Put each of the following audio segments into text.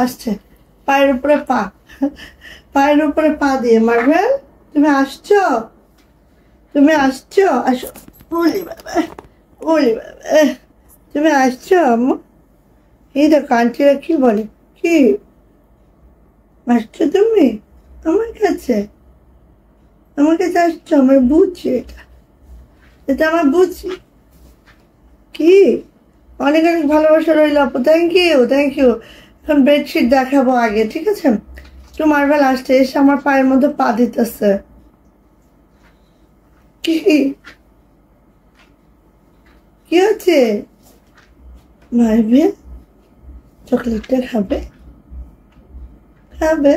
আসছে পায়ের উপরে পা, পায়ের উপরে পা দিয়ে। মার্বেল তুমি আসছো, তুমি আসছো, আসো। ওলি বাবা, ওলি বাবা, তুমি আসছো আম্মু? এই দেখো আন্টিরা কি বলে, কি আসছো তুমি আমার কাছে? আমার কাছে আসছো? আমার বুঝছি, এটা এটা আমার বুঝছি। কি অনেক অনেক ভালোবাসা রইল আপু, থ্যাংক ইউ থ্যাংক ইউ। এখন বেডশিট দেখাবো আগে, ঠিক আছে? একটু মার্বেল আসছে, এসে আমার পায়ের মধ্যে পা দিতেছে। কি কি হচ্ছে? মার্বেল চকলেটটা খাবে, খাবে।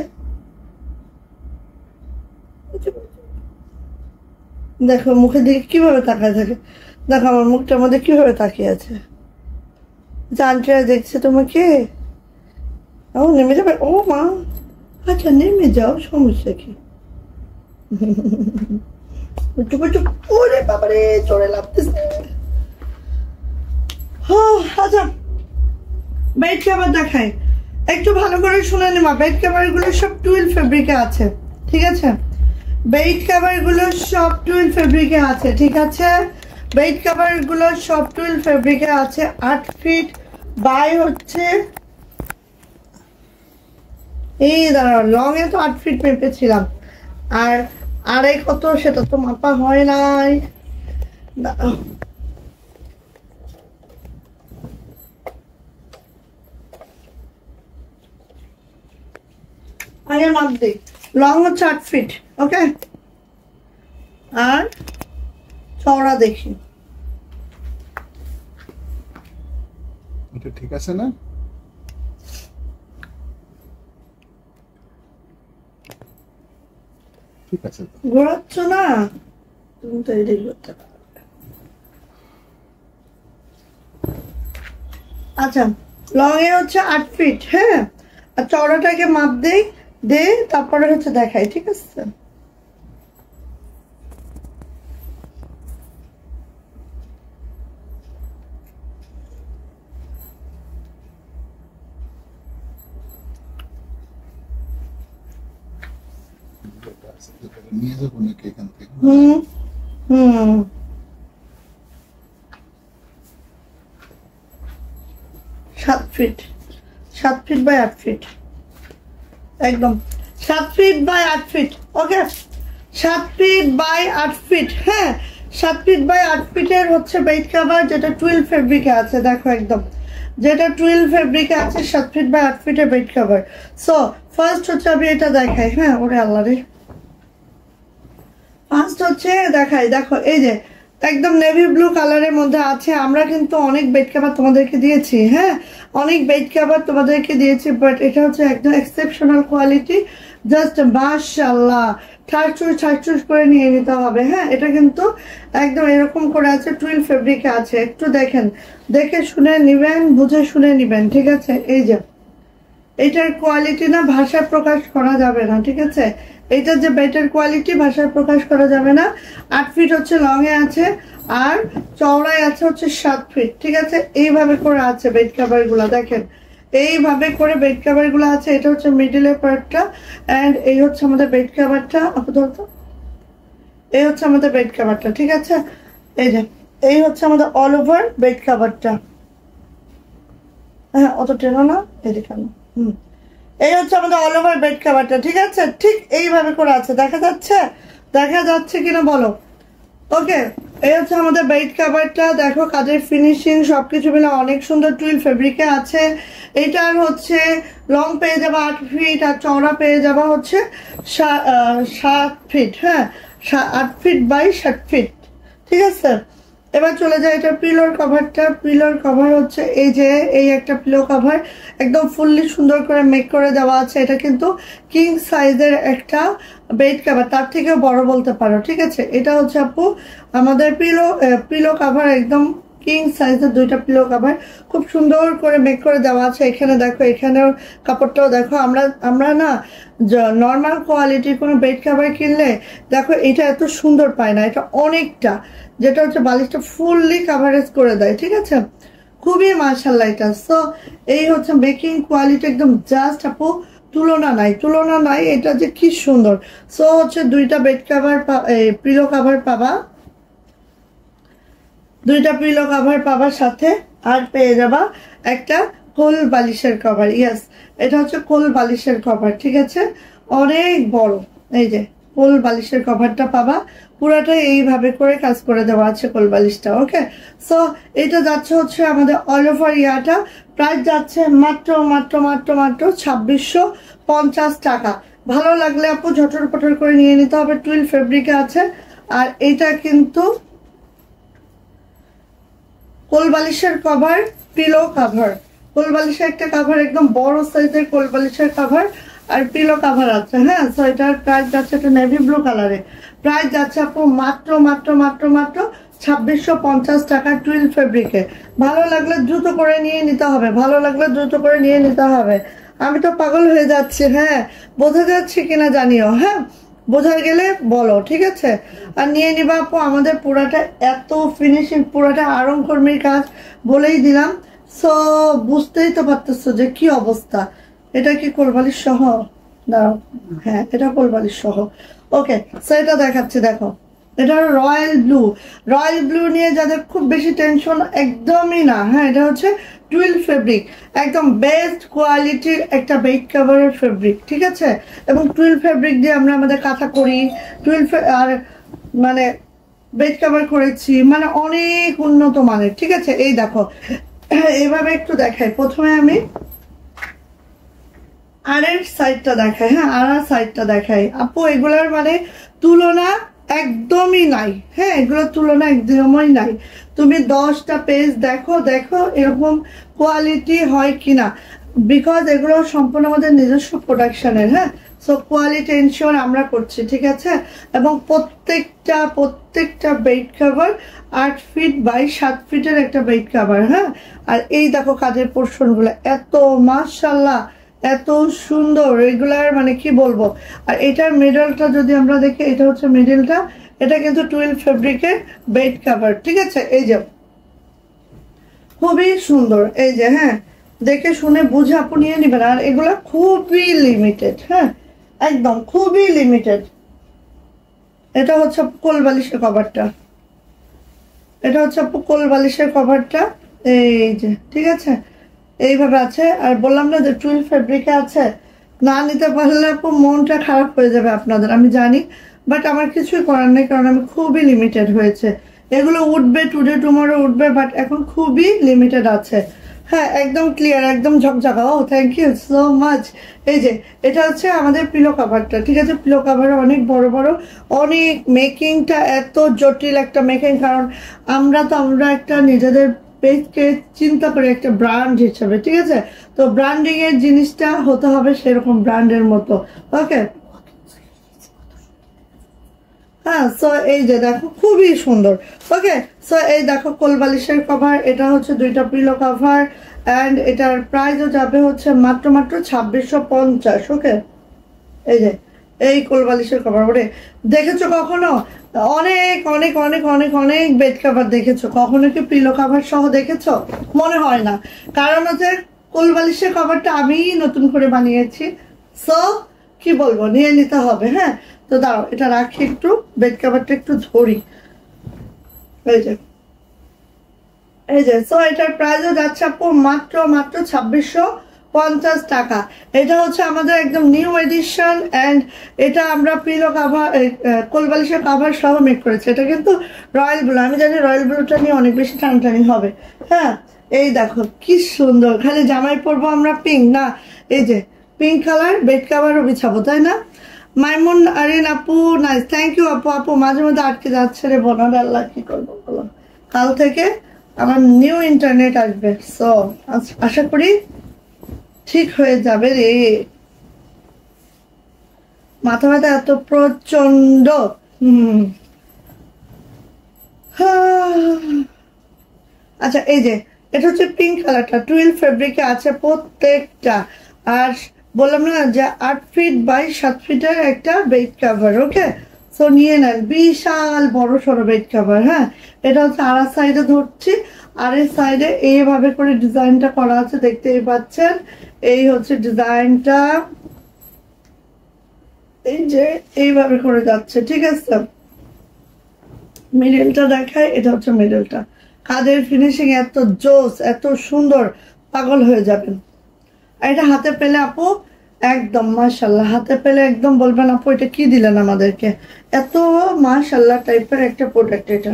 দেখো মুখের দিকে কিভাবে তাকায় থাকে, দেখো আমার মুখটার মধ্যে কিভাবে তাকিয়ে আছে। জানটা দেখছে তোমাকে। ও নেমে যাবে, ও মা, আচ্ছা নেমে যাও, সমস্যা কি? একটু একটু, ওরে বাবারে চড়ে লাগতেছে। আচ্ছা বেড কভার দেখাই, একটু ভালো করে শুনে নেবা। বেড কভার গুলো সব টুইল ফেব্রিকে আছে, ঠিক আছে? বেড কভার গুলো সব টুইল ফেব্রিকে আছে, ঠিক আছে? বেড কভার গুলো সব টুইল ফেব্রিকে আছে। 8 ফিট বাই হচ্ছে, এই দাঁড়াও, লং এ তো 8 ফিট মেপেছিলাম, আর আড়াই কত সেটা তো মাপা হয় নাই। আগে মাপ দিই। লং হচ্ছে 8 ফিট, ওকে? আর চওড়া দেখি, এটা ঠিক আছে না? ঠিক আছে তো, ঘোরাচ্ছ না তুমি তো, এটাই করতে পারো। আচ্ছা লং এ হচ্ছে 8 ফিট, হ্যাঁ? আর চওড়াটাকে মাপ দেই, দে তারপরে হচ্ছে দেখাই, ঠিক আছে? নিয়ে যাবো নাকি এখান থেকে? হুম হুম 7 ফিট, 7 ফিট বাই 8 ফিট, একদম 7 feet by 8 feet, okay? 7 feet by 8 feet, হ্যাঁ? 7 ফিট বাই 8 ফিটের হচ্ছে বেড কভার, যেটা 12 ফেব্রিকে আছে, দেখো একদম যেটা 12 ফেব্রিকে আছে, 7 ফিট বাই 8 ফিটের বেড কভার। সো ফার্স্ট হচ্ছে আমি এটা দেখাই, হ্যাঁ? ওরে আল্লাহ রে, ফার্স্ট হচ্ছে দেখাই, দেখো এই যে একদম নেভি ব্লু কালারের মধ্যে আছে। আমরা কিন্তু অনেক বেড কভার তোমাদেরকে দিয়েছি, হ্যাঁ? অনেক বেড কভার তোমাদেরকে দিয়েছি, বাট এটা হচ্ছে একদম এক্সেপশনাল কোয়ালিটি, জাস্ট মাশাআল্লাহ, ঠাসঠুস করে নিয়ে নিতে হবে, হ্যাঁ? এটা কিন্তু একদম এরকম করে আছে, 12 ফেব্রিকে আছে। একটু দেখেন, দেখে শুনে নিবেন, বুঝে শুনে নিবেন, ঠিক আছে? এই যে এটার কোয়ালিটি না ভাষায় প্রকাশ করা যাবে না, ঠিক আছে? এইটার যে বেডের কোয়ালিটি ভাষায় প্রকাশ করা যাবে না। 8 ফিট হচ্ছে লং এ আছে, আর চওড়ায় আছে হচ্ছে 7 ফিট, ঠিক আছে? এইভাবে করে আছে বেড কভার গুলা, দেখেন এইভাবে করে বেড কভার গুলো আছে। এটা হচ্ছে মিডলের পার্টটা, এন্ড এই হচ্ছে আমাদের বেড কভারটা। আপাতত এই হচ্ছে আমাদের বেড কভারটা, ঠিক আছে? এই যে এই হচ্ছে আমাদের অল ওভার বেড কভারটা। হ্যাঁ অত টেনো না, এদিকে না। এই হচ্ছে আমাদের অল ওভার বেড কভারটা, ঠিক আছে? ঠিক এইভাবে করে আছে, দেখা যাচ্ছে? দেখা যাচ্ছে কিনা বলো? ওকে, এই হচ্ছে আমাদের বেড কভারটা। দেখো কাজের ফিনিশিং সবকিছু মিলে অনেক সুন্দর, টুইল ফেব্রিকে আছে। এইটার হচ্ছে লং পেয়ে যাবা 8 ফিট, আর চওড়া পেয়ে যাবা হচ্ছে 7 ফিট, হ্যাঁ? 8 ফিট বাই 7 ফিট, ঠিক আছে? এবার চলে যায় এটা পিলোর কভারটা। পিলোর কভার হচ্ছে এই যে এই একটা পিলো কভার, একদম ফুললি সুন্দর করে মেক করে দেওয়া আছে। এটা কিন্তু কিং সাইজের একটা বেড কভার, তার থেকেও বড় বলতে পারো, ঠিক আছে? এটা হচ্ছে আপু আমাদের পিলো কভার, একদম কিং সাইজের দুইটা পিলো কভার, খুব সুন্দর করে মেক করে দেওয়া আছে। এখানে দেখো, এখানেও কাপড়টাও দেখো। আমরা না নর্মাল কোয়ালিটির কোনো বেড কভার কিনলে দেখো এটা এত সুন্দর পায় না, এটা অনেকটা, যেটা হচ্ছে বালিশটা ফুললি কাভারেজ করে দেয়, ঠিক আছে? খুবই মাশাআল্লাহ এটা। সো এই হচ্ছে মেকিং কোয়ালিটি একদম জাস্ট আপু তুলনা নাই, এটা যে কি সুন্দর। সো হচ্ছে দুইটা বেড কভার পিলো কভার পাবা, দুইটা পিলো কভার পাবার সাথে আর পেয়ে যাবা একটা কোল বালিশের কভার। ইয়েস, এটা হচ্ছে কোল বালিশের কভার, ঠিক আছে, অনেক বড়। এই যে কোল বালিশের কভারটা পাবা, পুরাটাই এইভাবে করে কাজ করে দেওয়া আছে কোল বালিশটা। ওকে, সো এটা যাচ্ছে হচ্ছে আমাদের অল ওভার ইয়াটা প্রাইস যাচ্ছে মাত্র মাত্র মাত্র মাত্র 2650 টাকা। ভালো লাগলে আপু ঝটর পটর করে নিয়ে নিতে হবে, টুইল ফেব্রিকে আছে। আর এটা কিন্তু কোল বালিশের কভার, পিলো কভার, কোল বালিশের একটা কভার, একদম বড় সাইজের কোল বালিশের কভার আর পিলো কভার আছে। হ্যাঁ, সো এটার প্রাইস যাচ্ছে একটা নেভি ব্লু কালারে, প্রাইস যাচ্ছে আপু মাত্র মাত্র মাত্র মাত্র 2650 টাকা টুইল ফেব্রিকে। ভালো লাগলে দ্রুত করে নিয়ে নিতে হবে, ভালো লাগলে দ্রুত করে নিয়ে নিতে হবে। আমি তো পাগল হয়ে যাচ্ছি। হ্যাঁ, বোঝা যাচ্ছে কিনা জানিও। হ্যাঁ, বোঝা গেলে বলো, ঠিক আছে। আর নিয়ে নিবা আপু, আমাদের পুরাটা এত ফিনিশিং, পুরাটা আরং কর্মীর কাজ, বলেই দিলাম। সো বুঝতেই তো পারতেছো যে কি অবস্থা। এটা কি কোলবালিশ সহ? দাঁড়াও, হ্যাঁ এটা কোলবালিশ সহ। ওকে, সো এটা দেখাচ্ছি, দেখো এটা রয়্যাল ব্লু। রয়্যাল ব্লু নিয়ে যাদের খুব বেশি টেনশন, একদমই না। হ্যাঁ, এটা হচ্ছে টুইল ফেব্রিক, একদম বেস্ট কোয়ালিটির একটা বেড কভারের ফেব্রিক, ঠিক আছে। এবং টুইল ফেব্রিক দিয়ে আমরা আমাদের কাঁথা করি, টুইল আর মানে বেড কভার করেছি, মানে অনেক উন্নত মানের, ঠিক আছে। এই দেখো এইভাবে একটু দেখাই, প্রথমে আমি আরের সাইডটা দেখাই। হ্যাঁ, আর সাইডটা দেখাই আপু, এগুলার মানে তুলনা একদমই নাই। হ্যাঁ, এগুলোর তুলনা একদমই নাই। তুমি 10টা পেজ দেখো, দেখো এরকম কোয়ালিটি হয় কিনা, বিকজ এগুলো সম্পূর্ণ আমাদের নিজস্ব প্রোডাকশনের। হ্যাঁ, সো কোয়ালিটি এনশিওর আমরা করছি, ঠিক আছে। এবং প্রত্যেকটা বেড কভার 8 ফিট বাই 7 ফিটের একটা বেড কভার। হ্যাঁ, আর এই দেখো কাজের পোর্শনগুলো এত মাশাআল্লাহ, এত সুন্দর, রেগুলার মানে কি বলবো। আর এটার মিডলটা যদি আমরা দেখি, এটা হচ্ছে মিডলটা, এটা কিন্তু টুইল ফেব্রিকের বেড কভার, ঠিক আছে। এই যে খুবই সুন্দর, এই যে হ্যাঁ, দেখে শুনে বুঝে আপু নিয়ে নিবেন। আর এগুলা খুবই লিমিটেড, হ্যাঁ একদম খুবই লিমিটেড। এটা হচ্ছে কোল বালিশের কভারটা, এটা হচ্ছে আপু কোল বালিশের কভারটা, এই যে ঠিক আছে, এইভাবে আছে। আর বললাম না যে টুইল ফেব্রিকে আছে, না নিতে পারলে আপু মনটা খারাপ হয়ে যাবে আপনাদের, আমি জানি, বাট আমার কিছুই করার নেই, কারণ আমি খুবই লিমিটেড হয়েছে। এগুলো উঠবে টুডে টুমরো উঠবে, বাট এখন খুবই লিমিটেড আছে। হ্যাঁ, একদম ক্লিয়ার, একদম ঝকঝকা। ও থ্যাংক ইউ সো মাচ। এই যে এটা হচ্ছে আমাদের পিলো কাভারটা, ঠিক আছে। পিলো কাভার অনেক বড় বড়, অনেক মেকিংটা এত জটিল একটা মেকিং, কারণ আমরা একটা নিজেদের পেজকে চিন্তা করে একটা ব্র্যান্ড হিসেবে, ঠিক আছে। তো ব্র্যান্ডিং এর জিনিসটা হতে হবে সেরকম ব্র্যান্ডের মতো। ওকে, হ্যাঁ, সো এই যে দেখো খুবই সুন্দর। ওকে, সো এই দেখো কোল বালিশের কভার, এটা হচ্ছে দুইটা পিলো কভার, অ্যান্ড এটার প্রাইসও যাবে হচ্ছে মাত্র মাত্র 2650। ওকে, এই যে এই কোল বালিশের কভার, ওরে দেখেছো কখনো? অনেক অনেক অনেক অনেক অনেক বেড কভার দেখেছো, কখনো কি পিলো কভার সহ দেখেছো? মনে হয় না, কারণ হচ্ছে কোল বালিশের কভারটা আমিই নতুন করে বানিয়েছি। সো কি বলবো, নিয়ে নিতে হবে। হ্যাঁ, তো দাঁড়াও এটা রাখি, একটু বেড কভারটা একটু ধরি। এই যে সো এটার প্রাইসও যাচ্ছে আপু মাত্র মাত্র 2650 টাকা। এটা হচ্ছে আমাদের একদম নিউ এডিশন, অ্যান্ড এটা আমরা পিলো কাভার, কোলবালিশের কাভার সহ মেক করেছি। এটা কিন্তু রয়্যাল ব্লু, আমি জানি রয়্যাল ব্লুটা নিয়ে অনেক বেশি টানটানি হবে। হ্যাঁ, এই দেখো কি সুন্দর, খালি জামাই পরবো আমরা পিঙ্ক না, এই যে পিঙ্ক কালার বেড কাভারও বিছাবো, তাই না? মাইমুন আরিন আপু নাইস, থ্যাংক ইউ আপু। আপু মাঝে মধ্যে আটকে যাচ্ছে রে বোনার, আল্লাহ কি করবো বলো। কাল থেকে আমার নিউ ইন্টারনেট আসবে, সো আশা করি ঠিক হয়ে যাবে রে। মাথা ব্যথা এত প্রচন্ড। আচ্ছা, এই যে এটা হচ্ছে পিঙ্ক কালারটা, টুইল ফেব্রিকে আছে প্রত্যেকটা। আর বললাম না যে 8 ফিট বাই 7 ফিটের একটা বেড কভার। ওকে, সো নিয়ে নেন, বিশাল বড় সড়ো বেড কভার। হ্যাঁ, এটা হচ্ছে আর সাইডে ধরছি, আর এই সাইডে এইভাবে করে ডিজাইনটা করা আছে, দেখতেই পাচ্ছেন। এই হচ্ছে ডিজাইনটা, এই যে এইভাবে করে যাচ্ছে, ঠিক আছে। মিডলটা দেখায়, এটা হচ্ছে মিডলটা। কাজের ফিনিশিং এত জোস, এত সুন্দর, পাগল হয়ে যাবেন। এটা হাতে পেলে আপু একদম মাশাল্লাহ, হাতে পেলে একদম বলবেন আপু এটা কি দিলেন আমাদেরকে, এত মাশাল্লাহ টাইপের একটা প্রোডাক্ট এটা।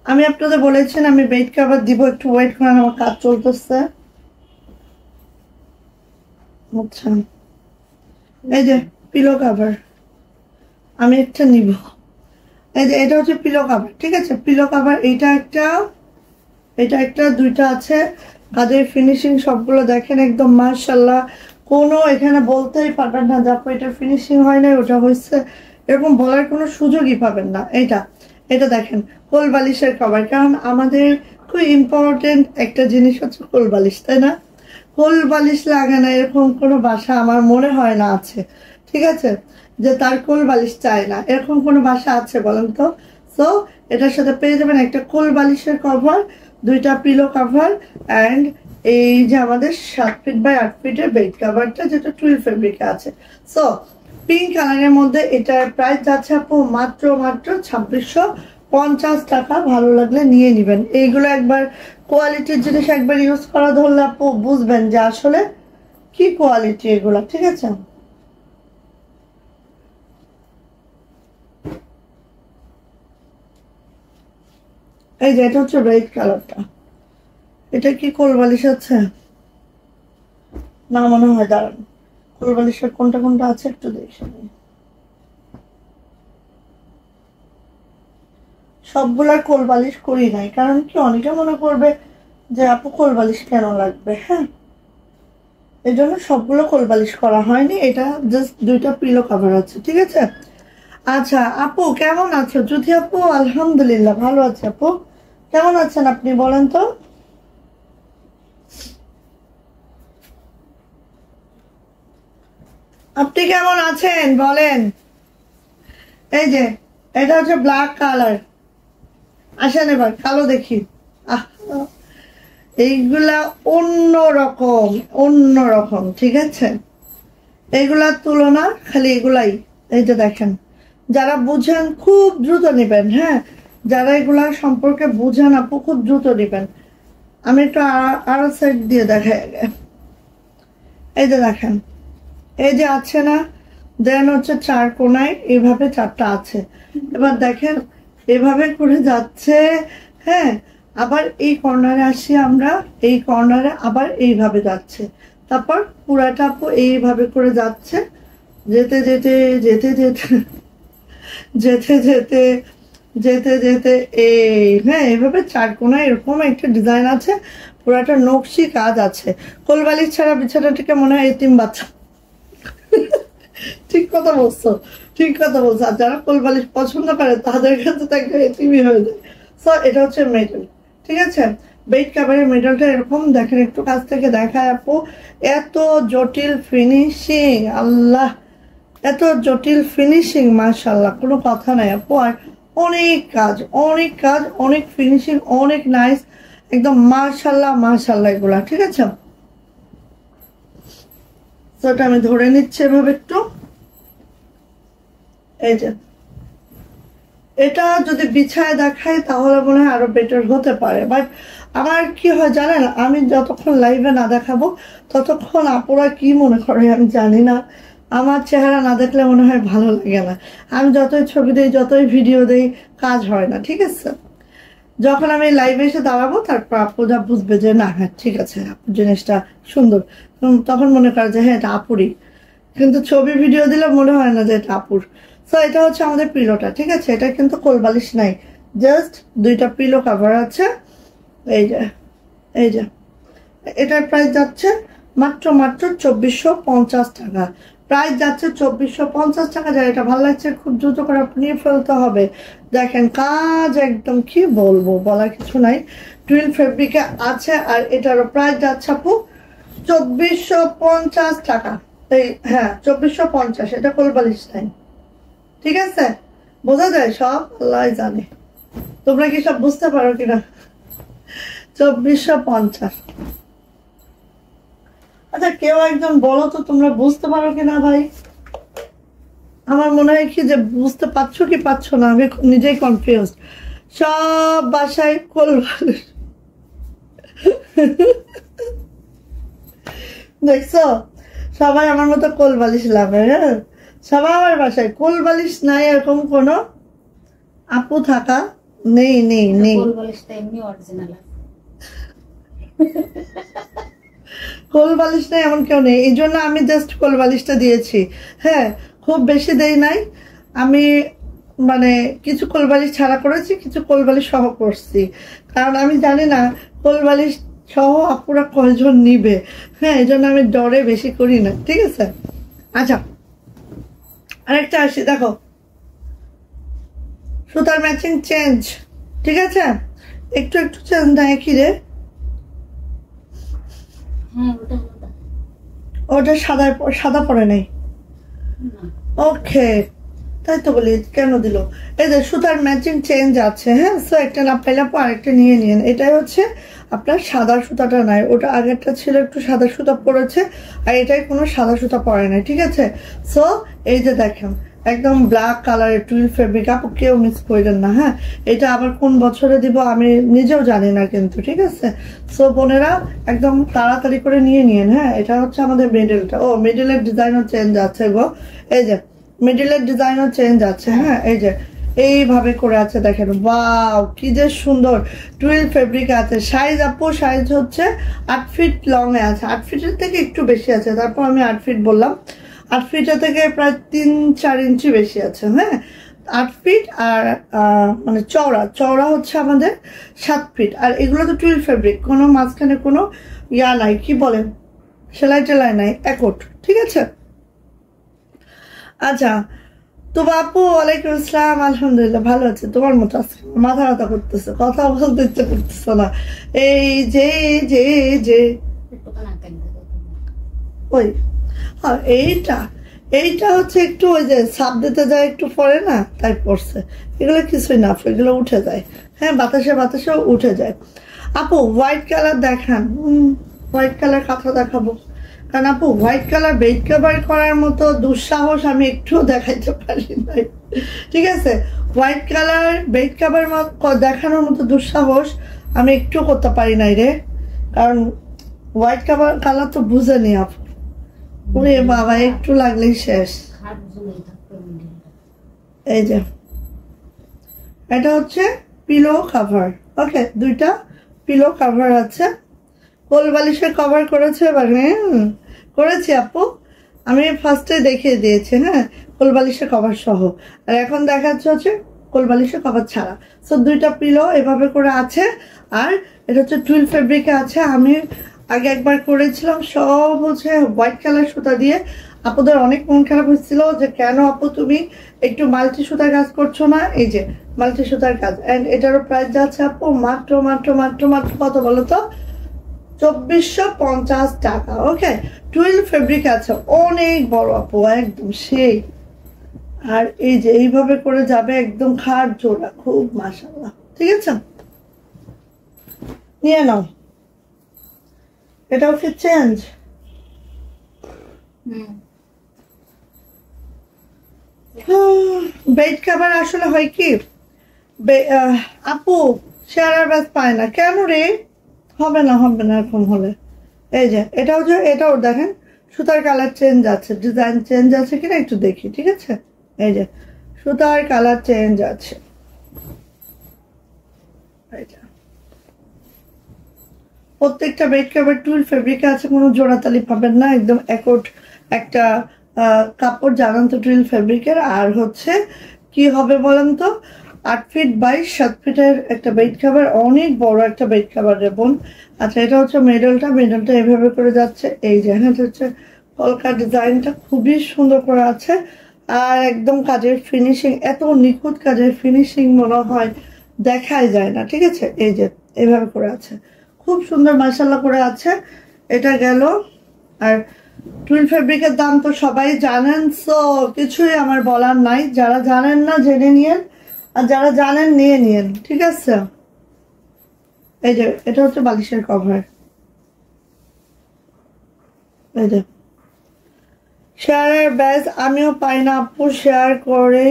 আমি আপনাদের বলেছেন আমি বেড কভার দিব, একটু ওয়েট করেন, আমার কাজ চলতেছে। আচ্ছা, এই যে পিলো কভার আমি একটা নিব। এই যে এটা হচ্ছে পিলো কভার, ঠিক আছে। পিলো কভার এটা একটা দুইটা আছে। কাজের ফিনিশিং সবগুলো দেখেন একদম মাশাল্লাহ, কোনো এখানে বলতেই পারবেন না যে আপু এটা ফিনিশিং হয় নাই, ওটা হয়েছে, এরকম বলার কোনো সুযোগই পাবেন না। এটা দেখেন কোল বালিশের কভার, কারণ আমাদের খুব ইম্পর্টেন্ট একটা জিনিস হচ্ছে কোল বালিশ, তাই না? কোল বালিশ লাগে না এরকম কোনো বাসা আমার মনে হয় না আছে, ঠিক আছে, যে তার কোল বালিশ চায় না, এরকম কোনো বাসা আছে বলেন তো? সো এটার সাথে পেয়ে যাবেন একটা কোল বালিশের কভার, দুইটা পিলো কভার, অ্যান্ড এই যে আমাদের 7 ফিট বাই 8 ফিটের বেড কভারটা, যেটা টুইল ফেব্রিকে আছে। সো পিঙ্ক কালারের মধ্যে এটার প্রাইস যাচ্ছে আপু মাত্র 2650 টাকা। ভালো লাগলে নিয়ে নেবেন। এইগুলো একবার কোয়ালিটির জিনিস একবার ইউজ করা ধরলে আপু বুঝবেন যে আসলে কি কোয়ালিটি এগুলা, ঠিক আছে। এই যে এটা হচ্ছে রেড কালারটা, এটা কি কোল বালিশ আছে না মনে হয়, দাঁড়ান কোল বালিশের কোনটা কোনটা আছে একটু দেখে নিই। সবগুলার কোল বালিশ করি নাই, কারণ কি অনেকে মনে করবে যে আপু কোল বালিশ কেন লাগবে। হ্যাঁ, এই জন্য সবগুলো কোল বালিশ করা হয়নি, এটা জাস্ট দুইটা পিলো কভার আছে, ঠিক আছে। আচ্ছা আপু কেমন আছো? জ্যোতি আপু আলহামদুলিল্লাহ ভালো আছে। আপু কেমন আছেন আপনি বলেন তো? আপনি কেমন আছেন বলেন। এই যে এটা হচ্ছে ব্ল্যাক কালার, আসেন এবার কালো দেখি। আহ, এইগুলা অন্যরকম, ঠিক আছে। এইগুলার তুলনা খালি এগুলাই। এই যে দেখেন, যারা বুঝেন খুব দ্রুত নেবেন। হ্যাঁ, যারা এগুলা সম্পর্কে বুঝেন আপু খুব দ্রুত নেবেন। আমি একটু আরো সাইড দিয়ে দেখাই আগে। এই যে দেখেন, এই যে আছে না, দেন হচ্ছে 4 কোনায় এইভাবে 4টা আছে। এবার দেখেন এভাবে করে যাচ্ছে। হ্যাঁ, আবার এই কর্নারে আসি আমরা, এই কর্নারে আবার এইভাবে যাচ্ছে, তারপর পুরাটা আপু এইভাবে করে যাচ্ছে, যেতে যেতে যেতে যেতে যেতে যেতে যেতে যেতে এই, হ্যাঁ এইভাবে 4 কোনায় এরকম একটা ডিজাইন আছে, পুরাটা নকশি কাজ আছে। কোলবালিশ ছাড়া বিছানাটিকে মনে হয় এতিম বাচ্চা। ঠিক কথা বলছো, ঠিক কথা বলছো। আর যারা কোলবালিশ পছন্দ করে তাদের কাছে তো একটা এতিমই হয়ে যায়। সো এটা হচ্ছে মেডেল, ঠিক আছে। বেড কাভারের মেডেলটা এরকম দেখেন, একটু কাছ থেকে দেখায় আপু, এত জটিল ফিনিশিং, আল্লাহ এত জটিল ফিনিশিং, মাশাল্লাহ কোনো কথা নাই আপু। আর অনেক কাজ, অনেক ফিনিশিং, অনেক নাইস, একদম মাশাল্লাহ এগুলা, ঠিক আছে। সেটা আমি ধরে নিচ্ছি এভাবে একটু। এই যে এটা যদি বিছায় দেখায় তাহলে মনে হয় আরো বেটার হতে পারে, বাট আমার কি হয় জানেন, আমি যতক্ষণ লাইভে না দেখাবো ততক্ষণ আপুরা কি মনে করে আমি জানি না। আমার চেহারা না দেখলে মনে হয় ভালো লাগে না। আমি যতই ছবি দিই, যতই ভিডিও দিই, কাজ হয় না, ঠিক আছে। যখন আমি লাইভে এসে দাঁড়াবো তারপর আপু যা বুঝবে যে না হ্যাঁ ঠিক আছে আপুর জিনিসটা সুন্দর, তখন মনে করে যে হ্যাঁ এটা আপুরই। কিন্তু ছবি ভিডিও দিলে মনে হয় না যে এটা আপুর। সো এটা হচ্ছে আমাদের পিলোটা, ঠিক আছে। এটা কিন্তু কোলবালিশ নাই, জাস্ট দুইটা পিলো কভার আছে। এই যে এটার প্রাইস যাচ্ছে মাত্র 2450 টাকা। প্রাইস যাচ্ছে 2450 টাকা। যার এটা ভালো লাগছে খুব দ্রুত করে নিয়ে ফেলতে হবে। দেখেন কাজ একদম কি বলবো, বলার কিছু নাই, টুইল ফেব্রিকে আছে। আর এটারও প্রাইস যাচ্ছে আপু 2450 টাকা। এই হ্যাঁ 2450, এটা কোল বালিশ নাই। ঠিক আছে, বোঝা যায় সব, আল্লাহ জানে। তোমরা কি সব বুঝতে পারো কিনা? 2450। আচ্ছা কেউ একজন বলো তো তোমরা বুঝতে পারো কিনা ভাই? আমার মনে হয় কি যে বুঝতে পারছো কি পারছো না, আমি নিজেই কনফিউজ। সব বাসায় কোল বালিশ দেখছো, সবাই আমার মতো কোল বালিশ লাভে। হ্যাঁ, সবার বাসায় কোল বালিশ নাই এরকম কোনো আপু থাকা নেই নেই নেই। কোল বালিশ নাই এমন কেউ নেই, এই জন্য আমি জাস্ট কোল বালিশটা দিয়েছি। হ্যাঁ, খুব বেশি দেই নাই আমি, মানে কিছু কোল বালিশ ছাড়া করেছি, কিছু কোল বালিশ সহ করছি, কারণ আমি জানি না কোল বালিশ সহ আপুরা কয়জন নিবে। হ্যাঁ, এই জন্য আমি ডরে বেশি করি না। ঠিক আছে, আচ্ছা আরেকটা আসি, দেখো সুতার ম্যাচিং চেঞ্জ। ঠিক আছে, একটু একটু চেঞ্জ দেয় কি রে? ওটা সাদা সাদা পরে নাই। ওকে, তাই তো বলি কেন দিল। এই যে সুতার ম্যাচিং চেঞ্জ আছে। হ্যাঁ, সো একটা না পাইলে আরেকটা নিয়ে নিন। এটাই হচ্ছে আপনার সাদা সুতাটা নাই, ওটা আগেরটা ছিল একটু সাদা সুতা পড়েছে, আর এটাই কোনো সাদা সুতা পড়ে নাই। ঠিক আছে, সো এই যে দেখেন একদম ব্ল্যাক কালারের টুইল ফেব্রিক, আপু কেউ মিস করলেন না। হ্যাঁ, এটা আবার কোন বছরে দিব আমি নিজেও জানি না কিন্তু। ঠিক আছে, সো বোনেরা একদম তাড়াতাড়ি করে নিয়ে নিন। হ্যাঁ, এটা হচ্ছে আমাদের মিডলটা। ও, মিডলের ডিজাইনও চেঞ্জ আছে গো, এই যে মিডলের ডিজাইনও চেঞ্জ আছে। হ্যাঁ, এই যে এইভাবে করে আছে দেখেন, ওয়াও কি যে সুন্দর টুইল ফেব্রিক আছে। সাইজ আপু সাইজ হচ্ছে 8 ফিট লং এ আছে, 8 ফিটের থেকে একটু বেশি আছে, তারপর আমি 8 ফিট বললাম। 8 ফিটের থেকে প্রায় 3-4 ইঞ্চি বেশি আছে। হ্যাঁ, 8 ফিট আর মানে চওড়া হচ্ছে আমাদের 7 ফিট। আর এগুলো তো টুইল ফেব্রিক, কোনো মাঝখানে কোনো ইয়া নাই, কি বলেন, সেলাই টেলাই নাই, একট। ঠিক আছে, আচ্ছা তো বাপু ওয়ালাইকুম আসসালাম, আলহামদুলিল্লাহ ভালো আছে। তোমার মতো আজকে মাথা ব্যথা করতেছে, কথা বলতে ইচ্ছে করতেছে না। এই যে যে যে ওই হ্যাঁ, এইটা এইটা হচ্ছে একটু ওই যে সাপ দিতে যায় একটু পরে না, তাই পড়ছে। এগুলো কিছুই না, এগুলো উঠে যায়। হ্যাঁ, বাতাসেও উঠে যায়। আপু হোয়াইট কালার দেখান। হোয়াইট কালার কাঁথা দেখাবো, কারণ আপু হোয়াইট কালার বেড কভার করার মতো দুঃসাহস আমি একটুও দেখাইতে পারি নাই। ঠিক আছে, হোয়াইট কালার বেড কভার দেখানোর মতো দুঃসাহস আমি একটু করতে পারি নাই রে, কারণ হোয়াইট কালার তো বুঝেনি আপু। ওরে বাবা, একটু লাগলেই শেষ। এই যে এটা হচ্ছে পিলো কভার। ওকে, দুইটা পিলো কভার আছে। কোল বালিশের কভার করেছে এবার? করেছি আপু, আমি ফার্স্টে দেখিয়ে দিয়েছি। হ্যাঁ, কোল বালিশের কভার সহ, আর এখন দেখাচ্ছে হচ্ছে কোল বালিশের কভার ছাড়া। সো দুইটা পিলো এভাবে করে আছে, আর এটা হচ্ছে টুইল ফেব্রিকে আছে। আমি আগে একবার করেছিলাম সব হচ্ছে হোয়াইট কালার সুতা দিয়ে। আপুদের অনেক মন খারাপ হচ্ছিল যে কেন আপু তুমি একটু মাল্টি সুতার কাজ করছো না। এই যে মাল্টি সুতার কাজ, এন্ড এটারও প্রাইস যাচ্ছে আপু মাত্র মাত্র মাত্র মাত্র কত বলো তো? 2450 টাকা। ওকে, টুইল ফেব্রিক আছে, অনেক বড় আপু, একদম সেই। আর এই যে এইভাবে করে যাবে একদম খাট জোড়া, খুব মাশাআল্লাহ। ঠিক আছে, নিয়ে নাও। এটাও কি চেঞ্জ? বেড কভার আসলে হয় কি আপু, শেয়ার আর ব্যাস পায় না কেন রে? হবে না এরকম হলে। এই যে এটাও দেখেন সুতার কালার চেঞ্জ আছে, ডিজাইন চেঞ্জ আছে কিনা একটু দেখি। ঠিক আছে, এই যে সুতার কালার চেঞ্জ আছে। প্রত্যেকটা বেড কভার টুইল ফেব্রিক আছে, কোনো জোড়াতালি পাবেন না, একদম একট একটা কাপড় জানান তো টুইল ফেব্রিকের। আর হচ্ছে কি হবে বলেন তো, 8 ফিট বাই 7 ফিটের একটা বেড কভার, অনেক বড় একটা বেড কভার রে বোন। আচ্ছা, এটা হচ্ছে মিডলটা এভাবে করে যাচ্ছে। এই যে এটা হচ্ছে কলকা ডিজাইনটা খুবই সুন্দর করে আছে, আর একদম কাজের ফিনিশিং, এত নিখুঁত কাজের ফিনিশিং মনে হয় দেখাই যায় না। ঠিক আছে, এই যে এইভাবে করে আছে, খুব সুন্দর মাশাআল্লাহ করে আছে। এটা গেল। আর টুইল ফেব্রিকের দাম তো সবাই জানেন, সো কিছুই আমার বলার নাই। যারা জানেন না জেনে নিয়েন, আর যারা জানেন নিয়ে নিয়েন, ঠিক আছে। এই যে এটা হচ্ছে বালিশের কভার। এই যে শেয়ারের ব্যাচ আমিও পাই না আপু, শেয়ার করে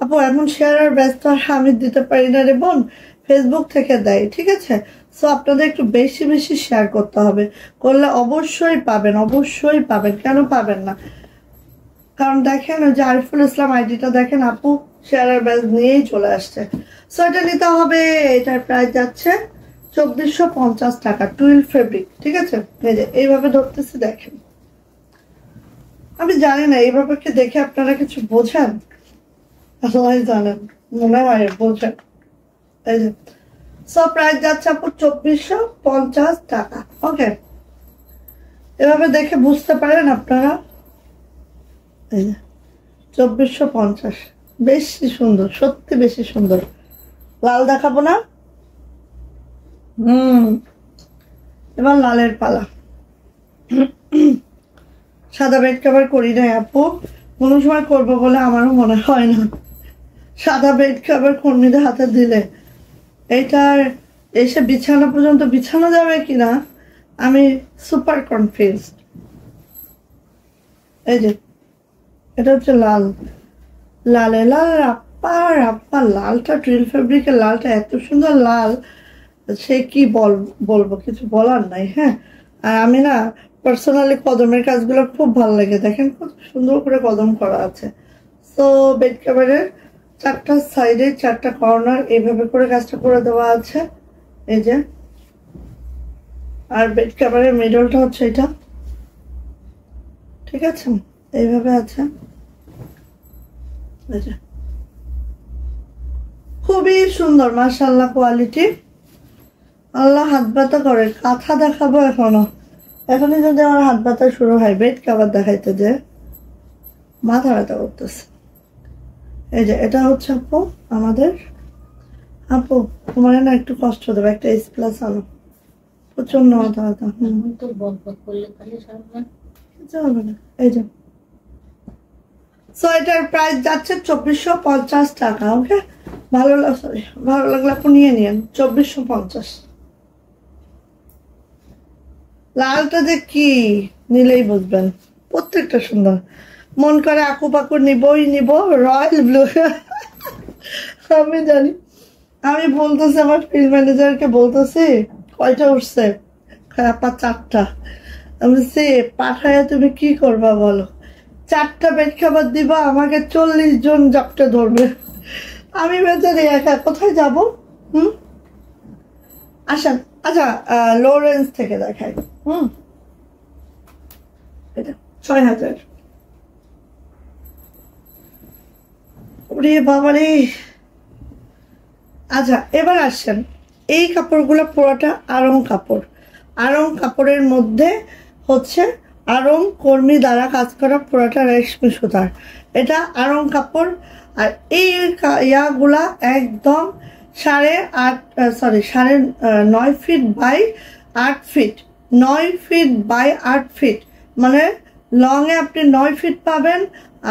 আপু। এমন শেয়ারের ব্যাচ তো আমি দিতে পারি না রে বোন, ফেসবুক থেকে দেয়, ঠিক আছে। সো আপনাদের একটু বেশি বেশি শেয়ার করতে হবে, করলে অবশ্যই পাবেন, অবশ্যই পাবেন। কেন পাবেন না? কারণ দেখেন ওই যে আরিফুল ইসলাম আইডিটা দেখেন, আপু শেয়ারের ব্যাচ নিয়েই চলে আসছে। সো এটা নিতে হবে। এটার প্রাইস যাচ্ছে 2450 টাকা, টুইল ফেব্রিক, ঠিক আছে। এই যে এইভাবে ধরতেছি দেখেন। আমি জানি না এইভাবে কি দেখে আপনারা কিছু বোঝেন, সবাই জানেন, মনে হয় বোঝেন। এই যে সব প্রাইস যাচ্ছে আপু 2450 টাকা। ওকে, এভাবে দেখে বুঝতে পারেন আপনারা। এই যে 2450, বেশি সুন্দর, সত্যি বেশি সুন্দর। লাল দেখাবো না? এবার লালের পালা। সাদা বেড কভার করি নাই আপু, কোনো সময় করবো বলে আমারও মনে হয় না। সাদা বেড কভার কর্মীদের হাতে দিলে এইটার এসে বিছানা পর্যন্ত বিছানো যাবে কিনা আমি সুপার কনফিউজ। এই যে এটা হচ্ছে লাল, লালে লাল রাপ্পা রাপ্পা। লালটা টুইল ফেব্রিকের লালটা এত সুন্দর লাল, সে কি বলবো, কিছু বলার নাই। হ্যাঁ, আর আমি না পার্সোনালি কদমের কাজগুলো খুব ভালো লাগে। দেখেন কত সুন্দর করে কদম করা আছে। তো বেড কভারের 4টা সাইডে 4টা কর্নার এইভাবে করে কাজটা করে দেওয়া আছে। এই যে, আর বেড কভারের মিডলটা হচ্ছে এটা, ঠিক আছে, এইভাবে আছে। এই যে খুবই সুন্দর, মাশাআল্লাহ কোয়ালিটি। আল্লাহ হাত ব্যথা করে। কাঁথা দেখাবো এখনই যদি আমার হাত ব্যথা শুরু হয় বেড কভার দেখাইতে যে মাথা ব্যথা করতেছে। এই যে এটা হচ্ছে আপু আমাদের। আপু তোমার না একটু কষ্ট দেবে, একটা এস প্লাস আনো, প্রচন্ড মাথা ব্যথা। কিছু হবে না। এই যে সো এটার প্রাইস যাচ্ছে 2450 টাকা। ওকে, ভালো লাগলে আপু নিয়ে নিন। 2450। লালটা যে কি নিলেই বুঝবেন, প্রত্যেকটা সুন্দর। মন করে আকু পাকু নিব রয়্যাল ব্লু। আমি জানি, আমি বলতেছি আমার ফিল্ড ম্যানেজারকে, বলতেছি কয়টা উঠছে, আপা 4টা। আমি সে পাঠায় তুমি কি করবা বলো, 4টা বেড কভার দিবা, আমাকে 40 জন জাপটে ধরবে। আমি বেচারি একা কোথায় যাব? আসেন। আচ্ছা, লো রেঞ্জ থেকে দেখাই। এটা 6000। ওরে বাবারে। আচ্ছা, এবার আসেন, এই কাপড়গুলো পুরোটা আরং কাপড়। আরং কাপড়ের মধ্যে হচ্ছে আরং কর্মী দ্বারা কাজ করা পুরোটা রেশমি সুতার। এটা আরং কাপড়। আর এই ইয়াগুলা একদম 9.5 feet by 8 feet, 9 feet by 8 feet, মানে লং এ আপনি 9 ফিট পাবেন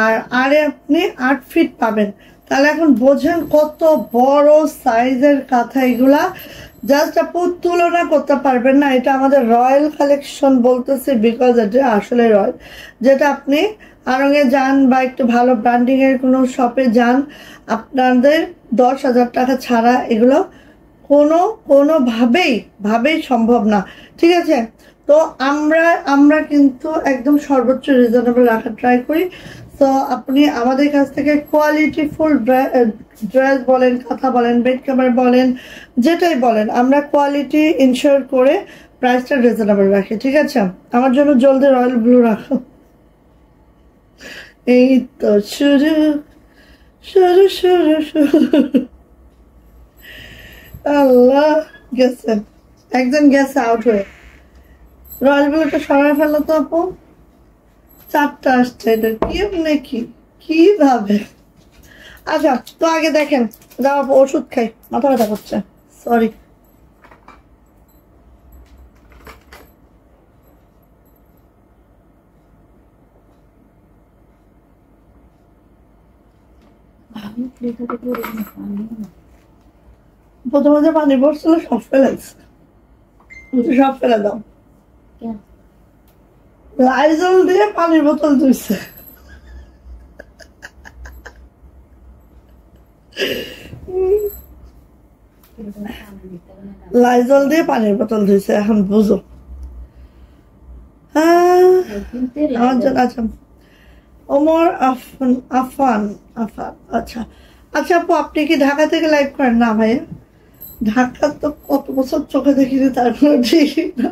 আর আরে আপনি 8 ফিট পাবেন। তাহলে এখন বোঝেন কত বড় সাইজের কাঁথা এগুলা। জাস্ট আপু তুলনা করতে পারবেন না। এটা আমাদের রয়্যাল কালেকশন বলতেছি বিকজ এটা আসলে রয়্যাল। যেটা আপনি আরঙে যান বা একটু ভালো ব্র্যান্ডিং এর কোনো শপে যান, আপনাদের 10,000 টাকা ছাড়া এগুলো কোনোভাবেই সম্ভব না, ঠিক আছে। তো আমরা কিন্তু একদম সর্বোচ্চ রিজনেবল রাখার ট্রাই করি। তো আপনি আমাদের কাছ থেকে কোয়ালিটি ফুল ড্রেস বলেন, কাঁথা বলেন, বেড কভার বলেন, যেটাই বলেন, আমরা কোয়ালিটি ইনশিওর করে প্রাইসটা রিজনেবল রাখি, ঠিক আছে। আমার জন্য জলদি রয়্যাল ব্লু রাখো। এই তো শুরু শুরু শুরু শুরু। আল্লাহ, গেছে একজন, গেছে আউট হয়ে। রয়্যাল ব্লুটা সরাই ফেলো তো আপু। 4টা আসছে, এটা কি কিভাবে? আচ্ছা, তো আগে দেখেন, যাও আপু ওষুধ খাই, মাথা ব্যথা করছে, সরি। প্রথমে যে পানি পড়ছিল সব ফেলাইছে, সব ফেলে দাও। লাইজল দিয়ে পানির বোতল ধুইছে। লাইজল দিয়ে পানির বোতল ধুইছে, এখন বুঝো। আমার জন্য আচ্ছা ওমর আফান আচ্ছা আচ্ছা আপু, আপনি কি ঢাকা থেকে লাইভ করেন? না ভাই, ঢাকা তো কত বছর চোখে দেখিনি, তারপরে ঠিক না,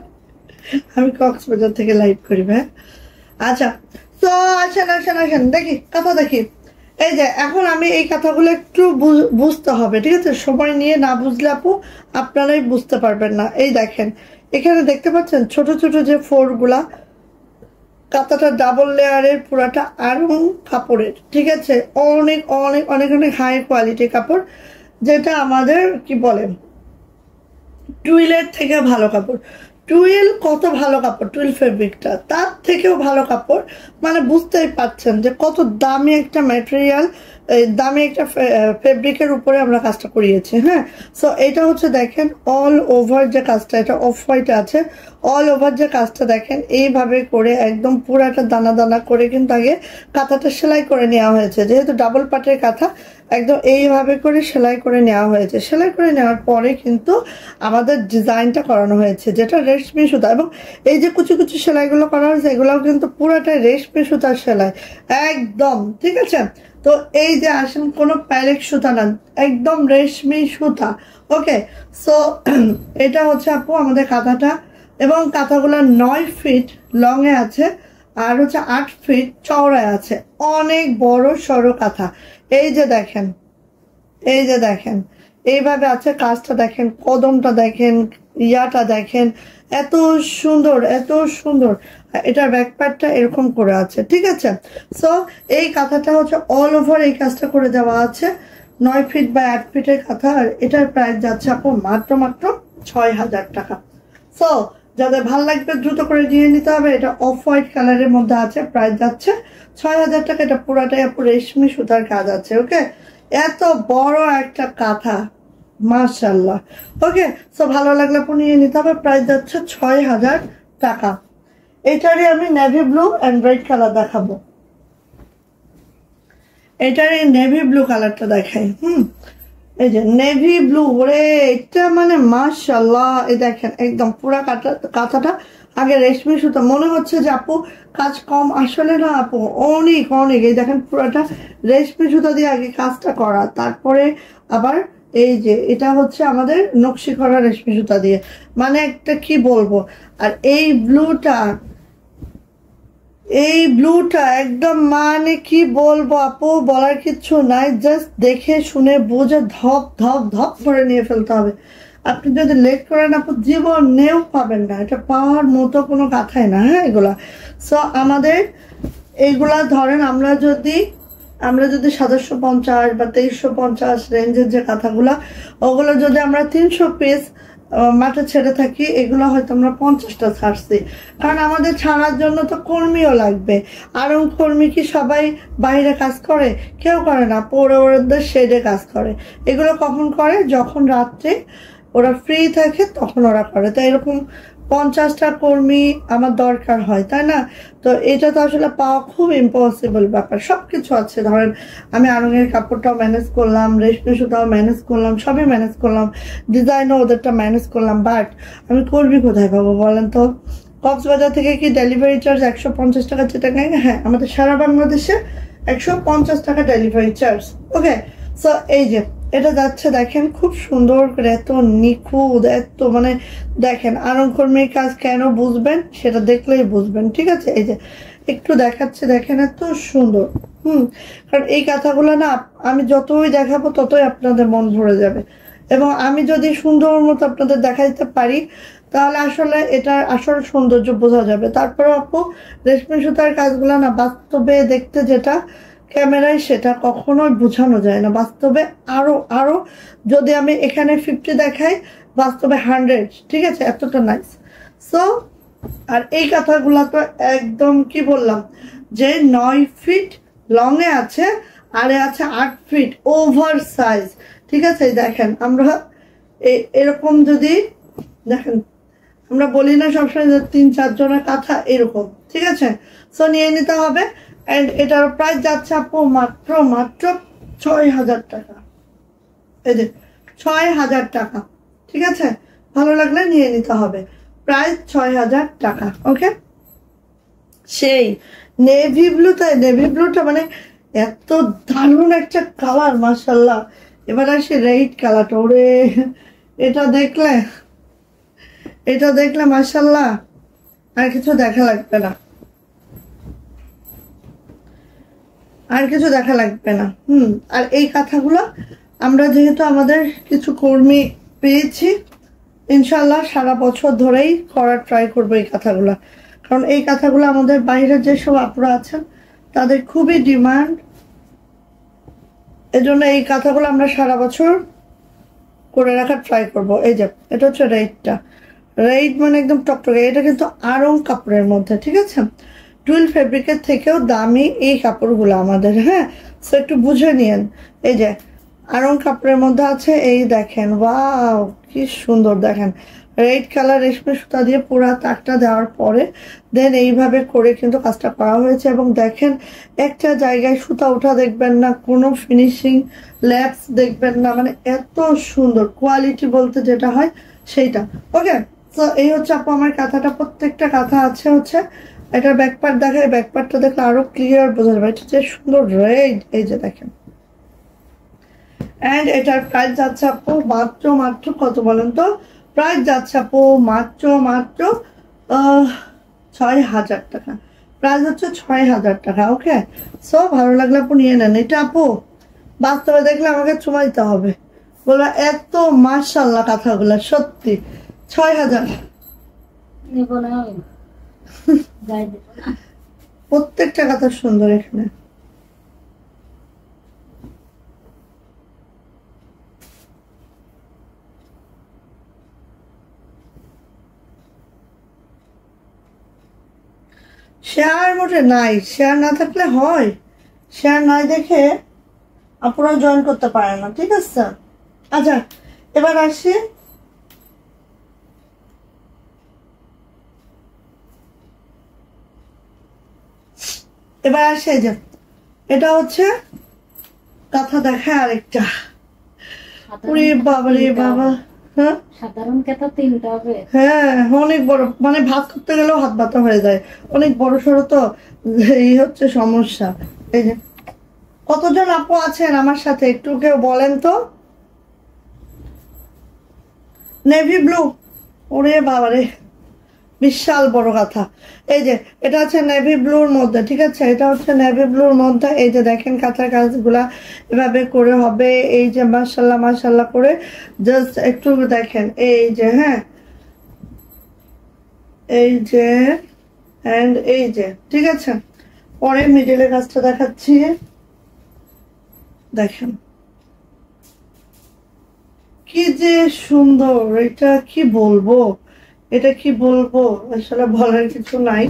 আমি কক্সবাজার থেকে লাইভ করি ভাই। আচ্ছা তো আসেন দেখি কথা দেখি। এই যে এখন আমি এই কথাগুলো একটু বুঝতে হবে, ঠিক আছে? সময় নিয়ে না বুঝলে আপু আপনারাই বুঝতে পারবেন না। এই দেখেন এখানে দেখতে পাচ্ছেন ছোট ছোট যে ফোরগুলা, কাঁথাটা ডাবল লেয়ারের, পুরাটা আরং কাপড়ের, ঠিক আছে? অনেক অনেক অনেক অনেক হাই কোয়ালিটির কাপড়, যেটা আমাদের কি বলে টুইলের থেকে ভালো কাপড়। টুইল কত ভালো কাপড়, টুইল ফেব্রিকটা তার থেকেও ভালো কাপড়। মানে বুঝতেই পারছেন যে কত দামি একটা ম্যাটেরিয়াল, দামি একটা ফেব্রিকের উপরে আমরা কাজটা করিয়েছি। হ্যাঁ, সো এটা হচ্ছে দেখেন অল ওভার যে কাজটা, এটা অফ হোয়াইট আছে, অল ওভার যে কাজটা দেখেন এইভাবে করে একদম পুরাটা দানা দানা করে কিন্তু আগে কাঁথাটা সেলাই করে নেওয়া হয়েছে। যেহেতু ডাবল পাটের কাঁথা, একদম এইভাবে করে সেলাই করে নেওয়া হয়েছে। সেলাই করে নেওয়ার পরে কিন্তু আমাদের ডিজাইনটা করানো হয়েছে, যেটা রেশমি সুতা। এবং এই যে কুচি কুচি সেলাইগুলো করা হয়েছে, এগুলোও কিন্তু পুরোটাই রেশমি সুতার সেলাই একদম, ঠিক আছে? তো এই যে আসেন কোনো প্যারেক সুতা না, একদম রেশমি সুতা। ওকে, সো এটা হচ্ছে আপু আমাদের কাঁথাটা, এবং কাঁথাগুলো 9 ফিট লং এ আছে, আর হচ্ছে 8 ফিট চওড়ায় আছে। অনেক বড় সড়ো কাঁথা। এই যে দেখেন, এই যে দেখেন এইভাবে আছে কাজটা, দেখেন কদমটা দেখেন, ইয়াটা দেখেন, এত সুন্দর এত সুন্দর। এটার ব্যাকপার্টটা এরকম করে আছে, ঠিক আছে? সো এই কাঁথাটা হচ্ছে অল ওভার এই কাজটা করে দেওয়া আছে, 9 ফিট বা 8 ফিটের কাঁথা। আর এটার প্রাইস যাচ্ছে আপু মাত্র 6,000 টাকা। সো যাদের ভাল লাগবে দ্রুত করে নিয়ে নিতে হবে। এটা অফ হোয়াইট কালারের মধ্যে আছে, প্রাইস যাচ্ছে 6,000 টাকা। এটা পুরাটাই আপু রেশমি সুতার কাজ আছে। ওকে, এত বড় একটা কাঁথা, মাশাআল্লাহ। ওকে, সো ভালো লাগলে আপু নিয়ে নিতে হবে, প্রাইস যাচ্ছে 6,000 টাকা। এটারই আমি navy blue and red colour দেখাবো। এটার এই নেভি ব্লু কালারটা দেখাই। এই যে নেভি ব্লু, ওরে এটা মানে মাশাআল্লাহ। এই দেখেন একদম পুরা কাঁথাটা আগে রেশমি সুতা, মনে হচ্ছে যে আপু কাজ কম, আসলে না আপু অনেক অনেক। এই দেখেন পুরাটা রেশমি সুতা দিয়ে আগে কাজটা করা, তারপরে আবার এই যে এটা হচ্ছে আমাদের নকশি করা রেশমি সুতা দিয়ে, মানে একটা কি বলবো। আর এই ব্লুটা একদম মানে কি বলবো আপু, বলার কিছু নাই। জাস্ট দেখে শুনে বুঝে ধপ ধপ ধপ করে নিয়ে ফেলতে হবে। আপনি যদি লেট করেন আপু জীবনেও পাবেন না, এটা পাওয়ার মতো কোনো কথাই না। হ্যাঁ, এগুলা সো আমাদের এইগুলা ধরেন আমরা যদি 750 বা 2350 রেঞ্জের যে কাঁথাগুলা, ওগুলো যদি আমরা 300 পিস মাঠে ছেড়ে থাকি, এগুলো হয়তো আমরা 50টা ছাড়ছি। কারণ আমাদের ছাড়ার জন্য তো কর্মীও লাগবে। আর কর্মী কি সবাই বাইরে কাজ করে? কেউ করে না, ওদের শেডে কাজ করে। এগুলো কখন করে? যখন রাত্রে ওরা ফ্রি থাকে তখন ওরা করে। তো এরকম 50টা কর্মী আমার দরকার হয়, তাই না? তো এটা তো আসলে পাওয়া খুব ইম্পসিবল ব্যাপার। সবকিছু আছে, ধরেন আমি আরঙের কাপড়টাও ম্যানেজ করলাম, রেশমি সুতাও ম্যানেজ করলাম, সবই ম্যানেজ করলাম, ডিজাইনও ওদেরটা ম্যানেজ করলাম, বাট আমি কর্মী কোথায় পাবো বলেন তো? কক্সবাজার থেকে কি ডেলিভারি চার্জ 150 টাকা যেটা নেয়? হ্যাঁ, আমাদের সারা বাংলাদেশে 150 টাকা ডেলিভারি চার্জ। ওকে, সো এই যে এটা যাচ্ছে দেখেন খুব সুন্দর করে, এত নিখুঁত, এত মানে দেখেন আরং কর্মীর কাজ কেন বুঝবেন সেটা দেখলেই বুঝবেন, ঠিক আছে? এই যে একটু দেখাচ্ছে দেখেন, এত সুন্দর। কারণ এই কথাগুলো না আমি যতই দেখাবো ততই আপনাদের মন ভরে যাবে, এবং আমি যদি সুন্দর মতো আপনাদের দেখাইতে পারি তাহলে আসলে এটার আসল সৌন্দর্য বোঝা যাবে। তারপরে আপু রেশমি সুতার কাজগুলো না বাস্তবে দেখতে যেটা, ক্যামেরায় সেটা কখনোই বোঝানো যায় না। বাস্তবে আরো যদি আমি এখানে 50 দেখাই, বাস্তবে 100, ঠিক আছে? এতটা নাইস। সো আর এই কথাগুলো তো একদম কি বললাম যে 9 ফিট লং এ আছে, আরে আছে 8 ফিট ওভার সাইজ, ঠিক আছে? দেখেন আমরা এরকম যদি দেখেন, আমরা বলি না সবসময় যে 3-4 জনের কাঁথা এরকম, ঠিক আছে? সো নিয়ে নিতে হবে। অ্যান্ড এটার প্রাইস যাচ্ছে আপু মাত্র 6,000 টাকা। এই যে 6,000 টাকা, ঠিক আছে? ভালো লাগলে নিয়ে নিতে হবে, প্রাইস 6,000 টাকা। ওকে, সেই নেভি ব্লুটা মানে এত দারুণ একটা কালার, মাশাল্লাহ। এবার আসি রেড কালারটা, ওরে এটা দেখলে মাশাল্লাহ আর কিছু দেখা লাগবে না, আর এই কাঁথাগুলো আমরা যেহেতু আমাদের কিছু কর্মী পেয়েছি, ইনশাল্লাহ সারা বছর ধরেই করার ট্রাই করবো এই কাঁথাগুলো, কারণ এই কাঁথাগুলো আমাদের বাইরের যেসব আপুরা আছেন তাদের খুবই ডিমান্ড। এজন্য এই কাঁথাগুলো আমরা সারা বছর করে রাখার ট্রাই করব। এই যে এটা হচ্ছে রেড মানে একদম টকটকে, এটা কিন্তু আড়ং কাপড়ের মধ্যে, ঠিক আছে? টুইল ফেব্রিকের থেকেও দামি এই কাপড়গুলো আমাদের, হ্যাঁ? সো একটু বুঝে নিয়েন। এই যে আড়ং কাপড়ের মধ্যে আছে, এই দেখেন, ওয়াও কি সুন্দর, দেখেন রেড কালার রেশমি সুতা দিয়ে পুরা তাকটা দেওয়ার পরে দেন এইভাবে করে কিন্তু কাজটা করা হয়েছে। এবং দেখেন একটা জায়গায় সুতা ওঠা দেখবেন না, কোনো ফিনিশিং ল্যাপস দেখবেন না, মানে এত সুন্দর কোয়ালিটি বলতে যেটা হয় সেইটা। ওকে, তো এই হচ্ছে আপু আমার কাঁথাটা। প্রত্যেকটা কাঁথা আছে হচ্ছে এটা ব্যাকপার্ট, দেখে ব্যাকপার্টটা দেখলে আরো ক্লিয়ার বোঝা যাবে এটা যে সুন্দর রেড। এই যে দেখেন, এন্ড এটার প্রাইস যাচ্ছে আপু মাত্র কত বলেন তো? প্রাইস যাচ্ছে আপু মাত্র 6,000 টাকা। প্রাইস হচ্ছে 6,000 টাকা। ওকে, সো ভালো লাগলে আপু নিয়ে নেন। এটা আপু বাস্তবে দেখলে আমাকে চুমা দিতে হবে, বলবা এত মাশাআল্লাহ কাঁথাগুলা সত্যি 6,000। প্রত্যেকটা কাঁথা সুন্দর। এখানে শেয়ার মোটে নাই, শেয়ার না থাকলে হয়, শেয়ার নাই দেখে আপনারা জয়েন করতে পারেন না, ঠিক আছে? আচ্ছা, এবার আসি যে এটা হচ্ছে কাঁথা দেখায় আরেকটা, ওরে বাবা রে বাবা। হ্যাঁ, সাধারণ কাঁথা 3টা হবে। হ্যাঁ, অনেক বড়, মানে ভাত করতে গেলেও হাত ব্যথা হয়ে যায়, অনেক বড় সড়ো তো, এই হচ্ছে সমস্যা। এই যে কতজন আপু আছেন আমার সাথে একটু কেউ বলেন তো? নেভি ব্লু, ওরে বাবারে বিশাল বড় কথা। এই যে এটা হচ্ছে নেভি ব্লুর মধ্যে, ঠিক আছে? এটা হচ্ছে নেভি ব্লুর মধ্যে। এই যে দেখেন কাঁথার কাজগুলা এভাবে করে হবে, এই যে মাশাল্লাহ করে জাস্ট একটু দেখেন, এই যে, হ্যাঁ, এই যে এন্ড এই যে, ঠিক আছে? পরে মিডলের কাজটা দেখাচ্ছি, দেখেন কি যে সুন্দর। এটা কি বলবো আসলে বলার কিছু নাই।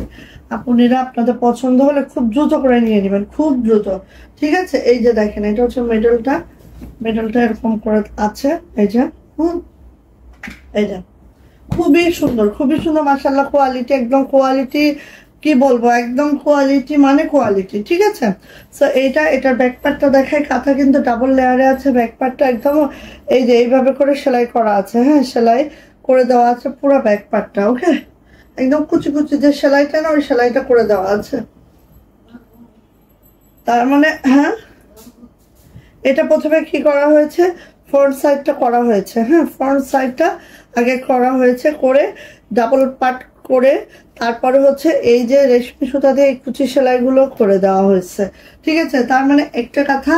আপনারা আপনাদের পছন্দ হলে খুব দ্রুত করে নিয়ে নেবেন, খুব দ্রুত, ঠিক আছে? এই যে দেখেন এটা হচ্ছে মেডেলটা এরকম করে আছে, এই যে, এই যে খুবই সুন্দর মাশাআল্লাহ। কোয়ালিটি একদম কোয়ালিটি, কি বলবো, একদম কোয়ালিটি মানে কোয়ালিটি, ঠিক আছে? সো এটার ব্যাকপার্টটা দেখায়, কাঁথা কিন্তু ডাবল লেয়ারে আছে, ব্যাকপার্টটা একদম এই যে এইভাবে করে সেলাই করা আছে, হ্যাঁ, সেলাই করে দেওয়া আছে পুরো ব্যাকপার্টটা। ওকে, একদম কুচি যে সেলাইটা না, ওই সেলাইটা করে দেওয়া আছে। তার মানে হ্যাঁ, এটা প্রথমে কি করা হয়েছে, ফ্রন্ট সাইডটা করা হয়েছে, হ্যাঁ, ফ্রন্ট সাইডটা আগে করা হয়েছে, করে ডাবল পার্ট করে তারপরে হচ্ছে এই যে রেশমি সুতা দিয়ে কুচি সেলাইগুলো করে দেওয়া হয়েছে, ঠিক আছে? তার মানে একটা কাঁথা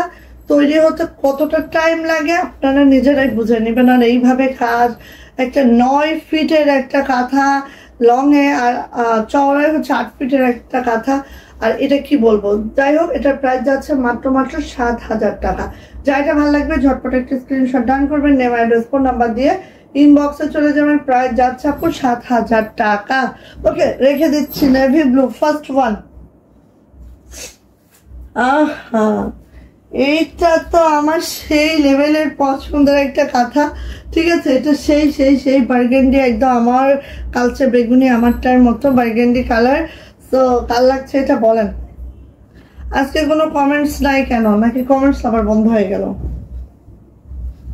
তৈরি হতে কতটা টাইম লাগে আপনারা নিজেরাই বুঝে নেবেন। আর এইভাবে কাজ, একটা 9 ফিটের একটা কাঁথা লং এ, আর চওড়ায় হচ্ছে 8 ফিটের একটা কাঁথা, আর এটা কি বলবো, যাই হোক এটার প্রাইস যাচ্ছে মাত্র 7,000 টাকা। যাইটা ভালো লাগবে ঝটপট একটা স্ক্রিনশট ডান করবেন, নেম অ্যাড্রেস ফোন নাম্বার দিয়ে ইনবক্সে চলে যাবেন। প্রাইস যাচ্ছে আপু 7,000 টাকা। ওকে, রেখে দিচ্ছি নেভি ব্লু ফার্স্ট ওয়ান। আহা, এইটা তো আমার সেই লেভেলের পছন্দের একটা কথা, ঠিক আছে। এটা সেই সেই সেই বার্গেন্ডি, একদম আমার কালচে বেগুনি, আমারটার মতো বার্গেন্ডি কালার। তো কাল লাগছে এটা বলেন? আজকে কোনো কমেন্টস নাই কেন, নাকি কমেন্টস আবার বন্ধ হয়ে গেল?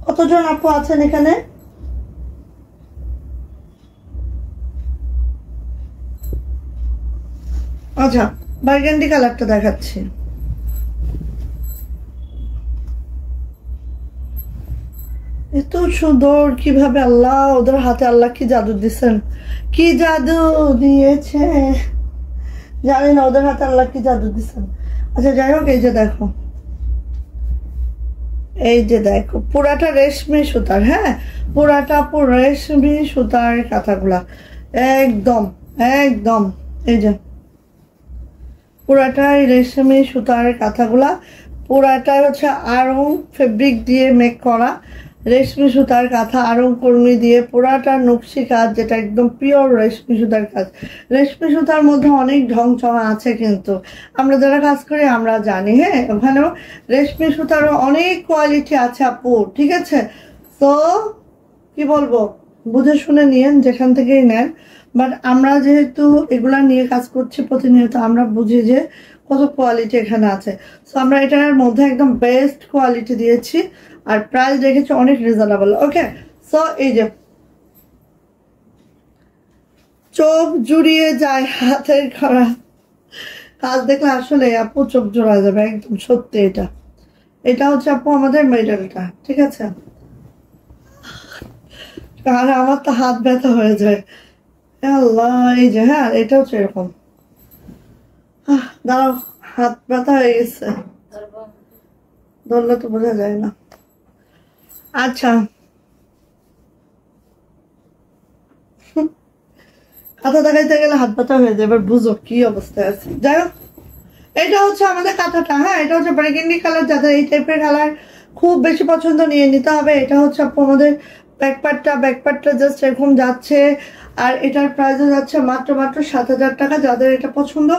কতজন আপু আছেন এখানে? আচ্ছা, বার্গেন্ডি কালারটা দেখাচ্ছি। এত সুন্দর কিভাবে, আল্লাহ ওদের হাতে আল্লাহ কি জাদু দিচ্ছেন, কি জাদু দিয়েছে জানি না, ওদের হাতে আল্লাহ কি জাদু দিচ্ছেন। আচ্ছা যাই হোক, এই যে দেখো, এই যে দেখো পুরাটা রেশমি সুতার, হ্যাঁ পুরাটা পুরো রেশমি সুতার কাঁথাগুলা, একদম একদম এই যে পুরাটাই রেশমি সুতার কাঁথাগুলা, পুরাটাই হচ্ছে আড়ং ফেব্রিক দিয়ে মেক করা রেশমি সুতার কাঁথা, আড়ং কর্মী দিয়ে পুরাটা নকশি কাজ, যেটা একদম পিওর রেশমি সুতার কাজ। রেশমি সুতার মধ্যে অনেক ঢং চঙা আছে, কিন্তু আমরা যারা কাজ করি আমরা জানি, হ্যাঁ ওখানেও রেশমি সুতারও অনেক কোয়ালিটি আছে আপু, ঠিক আছে। তো কি বলবো, বুঝে শুনে নিয়েন যেখান থেকেই নেন, বাট আমরা যেহেতু এগুলা নিয়ে কাজ করছি প্রতিনিয়ত, আমরা বুঝি যে কত কোয়ালিটি এখানে আছে। সো আমরা এটার মধ্যে একদম বেস্ট কোয়ালিটি দিয়েছি, আর প্রাইস রেখেছি অনেক রিজনেবল। ওকে, সো এই যে চোখ জুড়িয়ে যায় হাতের করা কাজ দেখলে, আসলে আপু চোখ জোড়া যাবে একদম সত্যি। এটা এটা হচ্ছে আপু আমাদের মেডেলটা, ঠিক আছে। আর আমার তো হাত ব্যথা হয়ে যায়, আল্লাহ। এই যে হ্যাঁ, এটা হচ্ছে এরকম, দাঁড়াও হাত ব্যথা হয়ে গেছে, ধরলে তো বোঝা যায় না। আচ্ছা, কাঁথা দেখাইতে গেলে হাত ব্যথা হয়ে যায়, এবার বুঝো কি অবস্থায় আছে। যাই হোক, এটা হচ্ছে আমাদের কাঁথাটা, হ্যাঁ এটা হচ্ছে বার্গেন্ডি কালার। যাদের এই টাইপের কালার খুব বেশি পছন্দ নিয়ে নিতে হবে। এটা হচ্ছে আপু আমাদের ব্যাকপার্টটা জাস্ট এরকম যাচ্ছে, আর এটার প্রাইসও যাচ্ছে মাত্র 7,000 টাকা। যাদের এটা পছন্দ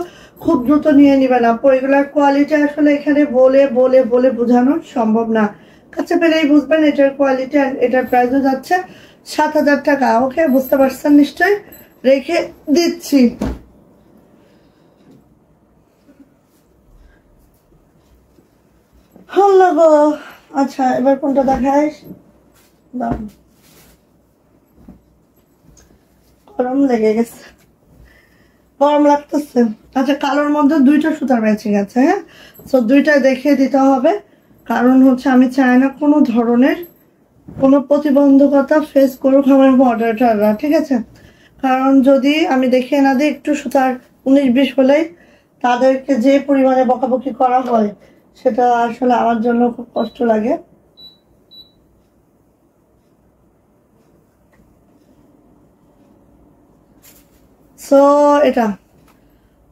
খুব দ্রুত নিয়ে নিবেন আপু, এগুলার কোয়ালিটি আসলে এখানে বলে বলে বলে বোঝানো সম্ভব না, কাছে পেলেই বুঝবেন এটার কোয়ালিটি। আর এটার প্রাইসও যাচ্ছে 7,000 টাকা। ওকে, বুঝতে পারছেন নিশ্চয়ই, রেখে দিচ্ছি। ভালো গো। আচ্ছা এবার কোনটা দেখাইস, গরম লেগে গেছে, গরম লাগতেছে। আচ্ছা, কালোর মধ্যে দুইটা সুতার ম্যাচিং আছে, হ্যাঁ তো দুইটা দেখিয়ে দিতে হবে, কারণ হচ্ছে আমি চাই না কোনো ধরনের কোনো প্রতিবন্ধকতা ফেস করুক আমার অর্ডারটাররা, ঠিক আছে। কারণ যদি আমি দেখিয়ে না দিই, একটু সুতার 19-20 হলেই তাদেরকে যে পরিমাণে বকাবকি করা হয়, সেটা আসলে আমার জন্য খুব কষ্ট লাগে। সো এটা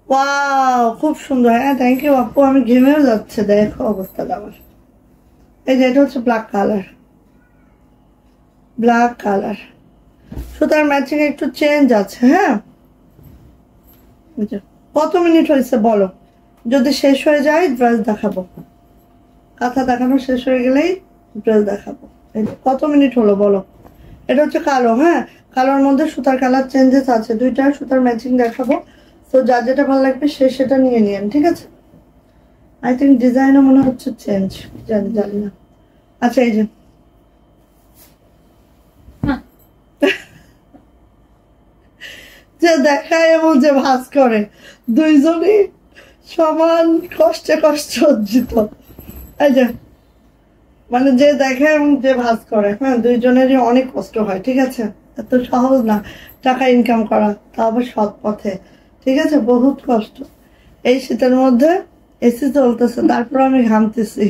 ওয়াও, খুব সুন্দর, হ্যাঁ থ্যাংক ইউ আপু, আমি ঘেমেও যাচ্ছে, দেখো অবস্থাটা আমার। এই যে এটা হচ্ছে ব্ল্যাক কালার, সুতার ম্যাচিং একটু চেঞ্জ আছে, হ্যাঁ। কত মিনিট হয়েছে বলো, যদি শেষ হয়ে যায় ড্রেস দেখাবো, কাঁথা দেখানো শেষ হয়ে গেলেই ড্রেস দেখাবো। কত মিনিট হলো বলো। এটা হচ্ছে কালো, হ্যাঁ কালোর মধ্যে সুতার কালার চেঞ্জেস আছে, দুইটা সুতার ম্যাচিং দেখাবো। তো যার যেটা ভালো লাগবে সে সেটা নিয়ে নিন, ঠিক আছে। আই থিঙ্ক ডিজাইনও মনে হচ্ছে চেঞ্জ, জানি না। আচ্ছা এই যে যে দেখায় এবং যে ভাঁজ করে, দুইজনই সমান কষ্টে অর্জিত। এই যে মানে যে দেখে এবং যে ভাঁজ করে, হ্যাঁ দুইজনেরই অনেক কষ্ট হয়, ঠিক আছে। এত সহজ না টাকা ইনকাম করা, তা আবার সৎ পথে, ঠিক আছে, বহুত কষ্ট। এই শীতের মধ্যে এসি চলতেছে, তারপর আমি ঘামতেছি,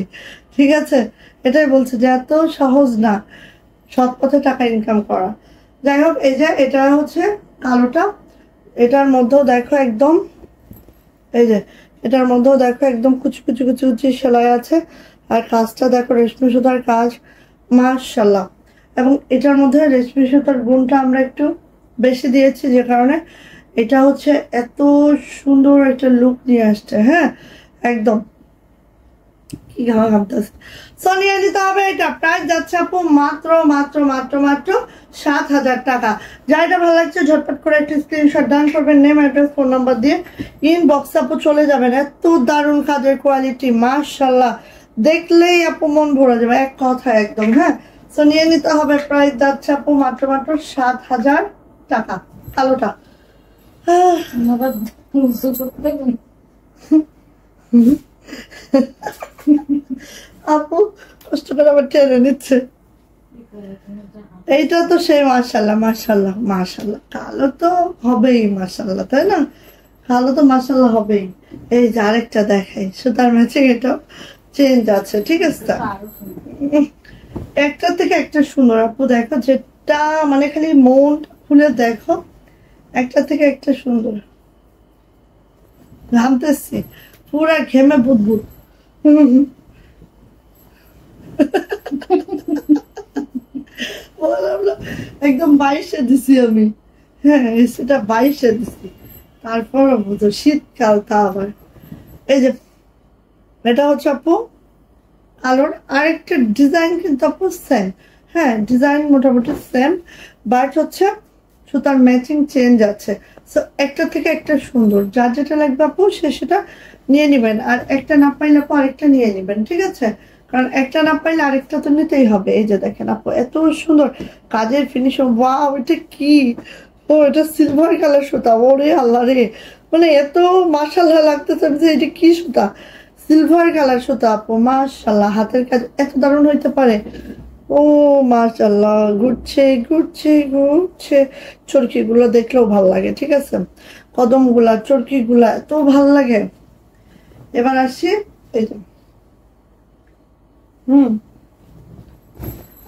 ঠিক আছে। এটাই বলছে যে এত সহজ না সৎ পথে টাকা ইনকাম করা। যাই হোক, এই যে এটা হচ্ছে কালোটা, এটার মধ্যেও দেখো একদম, এই যে এটার মধ্যেও দেখো একদম কুচি কুচি কুচি কুচি সেলাই আছে, আর কাজটা দেখো রেশমি সুতার কাজ, মাশাআল্লাহ। এবং এটার মধ্যে রেশমি সুতার গুণটা আমরা একটু বেশি দিয়েছি, যে কারণে এটা হচ্ছে এত সুন্দর একটা লুক নিয়ে আসছে, হ্যাঁ একদম। কি ঘামা ঘামতেছে। সো নিয়ে নিতে হবে এটা। প্রাইস যাচ্ছে আপু মাত্র মাত্র মাত্র মাত্র 7,000 টাকা। যা এটা ভালো লাগছে ঝটপট করে একটা স্ক্রিনশট ডান করবেন, নেম অ্যাড্রেস ফোন নাম্বার দিয়ে ইনবক্স আপু চলে যাবেন। এত দারুণ কাজের কোয়ালিটি, মাশাআল্লাহ, দেখলেই আপু মন ভরে যাবে এক কথা একদম। হ্যাঁ, সো নিয়ে নিতে হবে। প্রাইস যাচ্ছে আপু মাত্র মাত্র 7,000 টাকা। কালোটা আবার উজু করতে হবে। আপু কষ্ট করে আবার টেনে নিচ্ছে। এইটা তো সেই মাশাল্লাহ মাশাল্লাহ মাশাল্লাহ, কালো তো হবেই মাশাল্লাহ, তাই না? কালো তো মাশাল্লাহ হবেই। এই যে আরেকটা দেখাই, সুতার ম্যাচিং এটা চেঞ্জ আছে, ঠিক আছে? একটা থেকে একটা সুন্দর আপু, দেখো যেটা মানে খালি মন খুলে দেখো, একটা থেকে একটা সুন্দর। ঘামতেছি পুরা, ঘেমে বুদবুদ। বললাম না, একদম 22-এ দিছি আমি। হ্যাঁ, সেটা 22-এ দিছি। তারপর বুঝো শীতকাল, তা আবার এই যে এটা হচ্ছে আপু আলোর আরেকটা ডিজাইন, কিন্তু আপু সেম। হ্যাঁ, ডিজাইন মোটামুটি সেম, বাট হচ্ছে সুতার ম্যাচিং চেঞ্জ আছে। সো একটা থেকে একটা সুন্দর, যার যেটা লাগবে আপু সে সেটা নিয়ে নেবেন। আর একটা না পাইলে আপু আরেকটা নিয়ে নেবেন, ঠিক আছে? কারণ একটা না পাইলে আরেকটা তো নিতেই হবে। এই যে দেখেন আপু এত সুন্দর কাজের ফিনিশিং, ওয়াও, এটা কি? ও, এটা সিলভার কালার সুতা, ওরে আল্লাহ রে, মানে এত মাশাআল্লাহ লাগতেছে যে এটা কি সুতা, সিলভার কালার সুতা আপু, মাশাআল্লাহ, হাতের কাজ এত দারুণ হইতে পারে। ও মাশাআল্লাহ, ঘুরছে ঘুরছে ঘুরছে। চরকি গুলো দেখলেও ভাল লাগে, ঠিক আছে? কদম গুলা, চরকি গুলা এত ভাল লাগে। এবার আসি এই যে,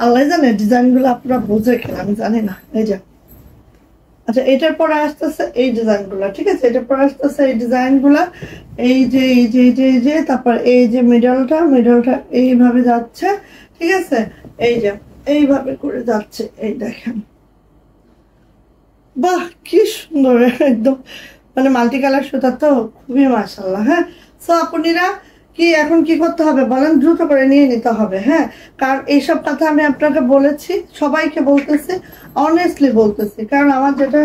আল্লাহ জানে ডিজাইন গুলো আপনারা বোঝে কিনা, আমি জানি না। এই যে আচ্ছা, এটার পরে আসতেছে এই ডিজাইন গুলা, ঠিক আছে? এটার পরে আসতেছে এই ডিজাইন গুলা, এই যে এই যে এই যে এই যে, তারপর এই যে মিডলটা এইভাবে যাচ্ছে, ঠিক আছে? এই যে এইভাবে করে যাচ্ছে, এই দেখেন, বাহ কি সুন্দর, একদম মানে মাল্টি কালার সুতা তো খুবই মাশাআল্লাহ। হ্যাঁ, সো আপুনিরা কি এখন কি করতে হবে বলেন? দ্রুত করে নিয়ে নিতে হবে। হ্যাঁ, কারণ এইসব কথা আমি আপনাকে বলেছি, সবাইকে বলতেছি, অনেস্টলি বলতেছি, কারণ আমার যেটা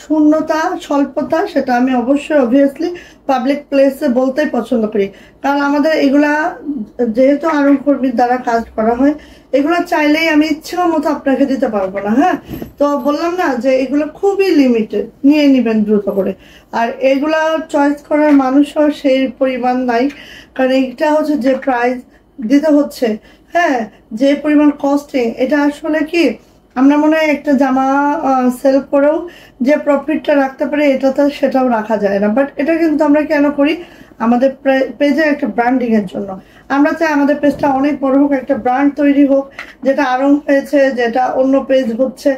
শূন্যতা স্বল্পতা সেটা আমি অবশ্যই অবভিয়াসলি পাবলিক প্লেসে বলতেই পছন্দ করি। কারণ আমাদের এগুলা যেহেতু আরং কর্মীর দ্বারা কাজ করা হয়, এগুলো চাইলেই আমি ইচ্ছে মতো আপনাকে দিতে পারবো না। হ্যাঁ, তো বললাম না যে এগুলো খুবই লিমিটেড, নিয়ে নিবেন দ্রুত করে। আর এগুলা চয়েস করার মানুষও সেই পরিমাণ নাই, কারণ এটা হচ্ছে যে প্রাইস দিতে হচ্ছে, হ্যাঁ, যে পরিমাণ কস্টিং, এটা আসলে কি আমরা মনে হয় একটা জামা সেল করেও যে প্রফিটটা রাখতে পারি, এটা তো সেটাও রাখা যায় না। বাট এটা কিন্তু আমরা কেন করি? আমাদের পেজে একটা ব্র্যান্ডিং এর জন্য। আমরা চাই আমাদের পেজটা অনেক বড় হোক, একটা ব্র্যান্ড তৈরি হোক, যেটা আরং হয়েছে, যেটা অন্য পেজ হচ্ছে,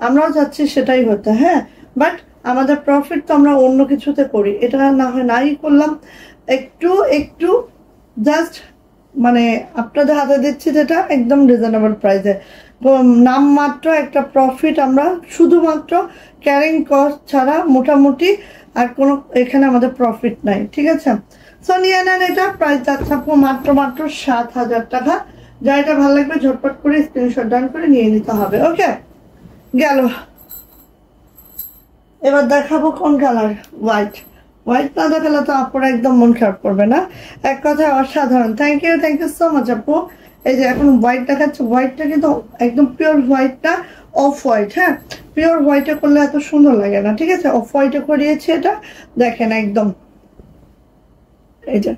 আমরাও চাচ্ছি সেটাই হতে। হ্যাঁ, বাট আমাদের প্রফিট তো আমরা অন্য কিছুতে করি, এটা না হয় নাই করলাম, একটু একটু জাস্ট মানে আপনাদের হাতে দিচ্ছি যেটা একদম রিজনেবল প্রাইসে, নামমাত্র একটা প্রফিট আমরা শুধুমাত্র ক্যারিং কস্ট ছাড়া মোটামুটি আর কোনো এখানে আমাদের প্রফিট নাই, ঠিক আছে? সো নিয়ে নেন, এটা প্রাইস যাচ্ছে মাত্র মাত্র 7,000 টাকা। যা এটা ভালো লাগবে ঝটপট করে স্ক্রিনশট ডান করে নিয়ে নিতে হবে। ওকে, গেল। এবার দেখাবো কোন কালার, হোয়াইট না দেখালে তো আপুরা একদম মন খারাপ করবে না, এক কথায় অসাধারণ। থ্যাংক ইউ সো মাচ আপু। এই যে এখন হোয়াইট দেখাচ্ছে, হোয়াইটটা কিন্তু একদম পিওর হোয়াইটটা, অফ হোয়াইট। হ্যাঁ, পিওর হোয়াইটে করলে এত সুন্দর লাগে না, ঠিক আছে? অফ হোয়াইটে করিয়েছি এটা, দেখেন একদম, এই যে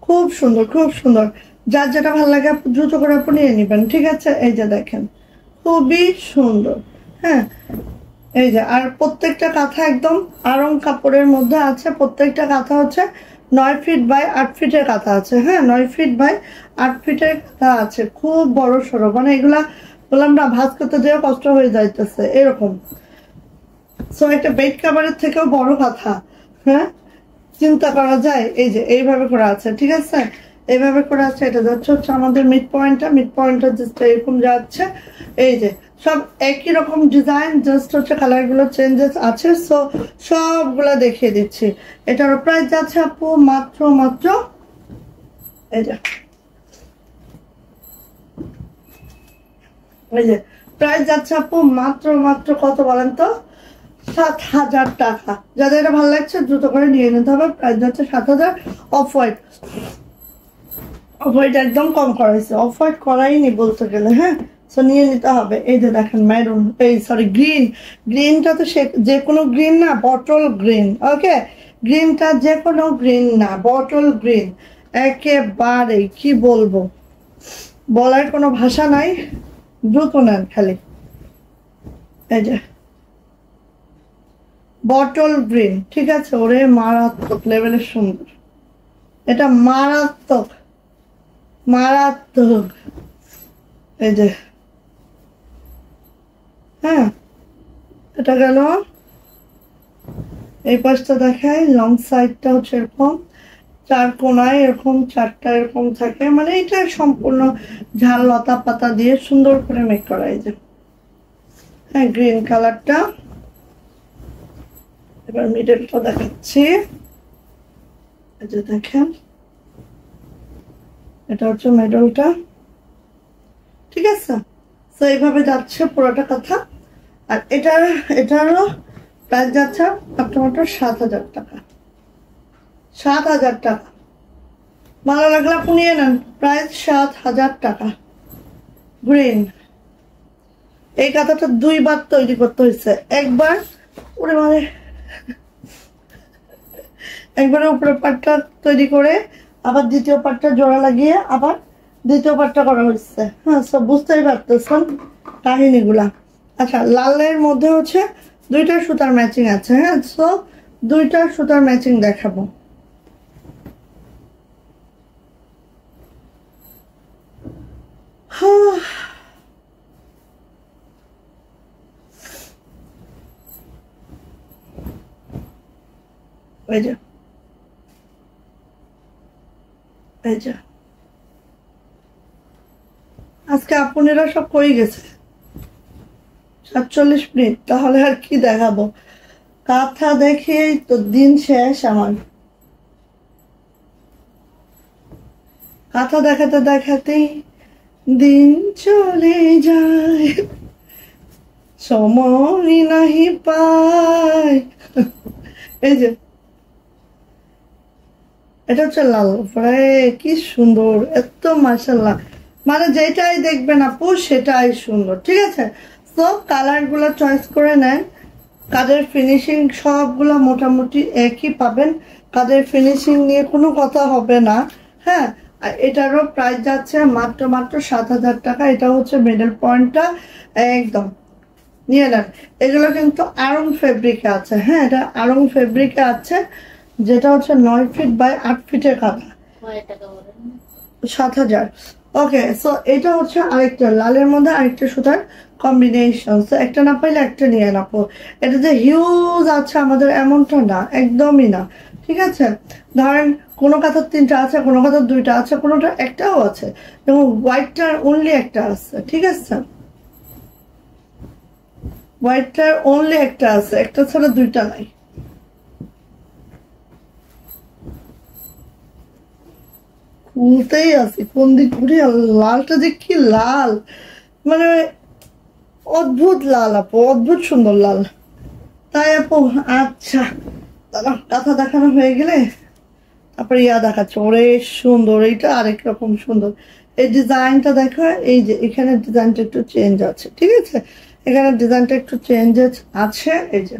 খুব সুন্দর খুব সুন্দর। যার যেটা ভালো লাগে দ্রুত করে আপনি নিয়ে নেবেন, ঠিক আছে? এই যে দেখেন খুবই সুন্দর। হ্যাঁ, এই যে, আর প্রত্যেকটা কাঁথা একদম আরং কাপড়ের মধ্যে আছে। প্রত্যেকটা কাঁথা হচ্ছে 9 ফিট বাই 8 ফিটের কাঁথা আছে। হ্যাঁ, 9 ফিট বাই 8 ফিটের কাঁথা আছে, খুব বড় সড়ো, মানে এগুলা বললাম না ভাঁজ করতে যেও কষ্ট হয়ে যাইতেছে এরকম। সো একটা বেড কাভারের থেকেও বড় কাঁথা, হ্যাঁ, চিন্তা করা যায়। এই যে এইভাবে করে আছে, ঠিক আছে? এইভাবে করে আছে। এটা যাচ্ছে হচ্ছে আমাদের মিড পয়েন্টটা জাস্ট এরকম যাচ্ছে। এই যে সব একই রকম ডিজাইন, জাস্ট হচ্ছে কালার গুলো চেঞ্জেস আছে। সো সবগুলা দেখিয়ে দিচ্ছি। এটার প্রাইস যাচ্ছে আপু মাত্র মাত্র এই যে এই যে প্রাইস যাচ্ছে আপু মাত্র মাত্র কত বলেন তো, 7,000 টাকা। যাদের এটা ভালো লাগছে দ্রুত করে নিয়ে নিতে হবে। প্রাইস যাচ্ছে 7,000। অফ হোয়াইট, অফ হোয়াইট একদম কম করা হয়েছে, অফ হোয়াইট করাইনি বলতে গেলে। হ্যাঁ, তো নিয়ে নিতে হবে। এই যে দেখেন মেরুন, এই সরি গ্রিন, গ্রিনটা তো সে যে কোনো গ্রিন না, বটল গ্রিন। ওকে, গ্রিনটা যে কোনো গ্রিন না, বটল গ্রিন একেবারে, কি বলবো, বলার কোনো ভাষা নাই। দ্রুত নেন খালি। এই যে বটল গ্রিন, ঠিক আছে, ওরে মারাত্মক লেভেলের সুন্দর, এটা মারাত্মক মারাত্মক। এই যে হ্যাঁ, এটা গেল। এই পাশটা দেখায়, লং সাইডটা হচ্ছে এরকম, চার কোনায় এরকম চারটা এরকম থাকে, মানে এটা সম্পূর্ণ ঝাল লতা পাতা দিয়ে সুন্দর করে মেক করা। এই যে হ্যাঁ, গ্রিন কালারটা। এবার মিডলটা দেখাচ্ছি। এই যে দেখেন, এটা হচ্ছে মিডলটা, ঠিক আছে। তো এইভাবে যাচ্ছে পুরোটা কথা। আর এটারও প্রাইস যাচ্ছে মাত্র 7,000 টাকা। 7,000 টাকা। ভালো লাগলে আপনি নিয়ে নেন। প্রাইস 7,000 টাকা। গ্রিন। এই কাঁথাটা 2 বার তৈরি করতে হয়েছে। একবার ওরে মানে একবারে উপরে পাটটা তৈরি করে আবার দ্বিতীয় পাটটা জোড়া লাগিয়ে আবার দ্বিতীয় পাটটা করা হয়েছে। হ্যাঁ, সব বুঝতেই পারতেছেন কাহিনীগুলা। আচ্ছা, লালের মধ্যে হচ্ছে 2টা সুতার ম্যাচিং আছে। হ্যাঁ, সো 2টা সুতার ম্যাচিং দেখাবো। এই যে এই যে আজকে আপনারা সব কই গেছে 47 মিনিট, তাহলে আর কি দেখাবো? কাঁথা দেখেই তো দিন শেষ আমার। কাঁথা দেখাতে দেখাতেই দিন চলে যায়, সময় নাহি পায়। এই যে এটা হচ্ছে লাল, কি সুন্দর, এত মাশাআল্লাহ, মানে যেটাই দেখবেন আপু সেটাই সুন্দর, ঠিক আছে। তো কালার গুলো চয়েস করে নেন। কাজের ফিনিশিং সবগুলো মোটামুটি একই পাবেন, কাজের ফিনিশিং নিয়ে কোনো কথা হবে না। হ্যাঁ, আর এটারও প্রাইস যাচ্ছে মাত্র মাত্র 7,000 টাকা। এটা হচ্ছে মিডল পয়েন্টটা, একদম নিয়ে নেন। এগুলো কিন্তু আড়ং ফেব্রিকে আছে। হ্যাঁ, এটা আড়ং ফেব্রিকে আছে, যেটা হচ্ছে 9 ফিট বাই 8 ফিটের কাঁথা। 7,000। ওকে, সো এটা হচ্ছে আরেকটা লালের মধ্যে আরেকটা সুতার কম্বিনেশন। তো একটা না পাইলে একটা নিয়ে নাপো। এটা যে হিউজ আছে আমাদের এমনটা না, একদমই না, ঠিক আছে। ধরেন কোনো কাঁথার 3টা আছে, কোনো কাঁথার 2টা আছে, কোনোটা একটাও আছে, এবং হোয়াইটটার অনলি একটা আছে, ঠিক আছে। হোয়াইটটার অনলি একটা আছে, একটা ছাড়া 2টা নাই। খুলতেই আছে কোন দিক ঘুরে, লালটা যে কি লাল, মানে অদ্ভুত লাল আপু, অদ্ভুত সুন্দর লাল। তাই আপু, আচ্ছা দাদা, কাঁথা দেখানো হয়ে গেলে তারপরে দেখাচ্ছে। ওরে সুন্দর, এইটা আরেক রকম সুন্দর। এই ডিজাইনটা দেখো, এই যে এখানে ডিজাইনটা একটু চেঞ্জ আছে, ঠিক আছে, এখানে ডিজাইনটা একটু চেঞ্জ আছে। এই যে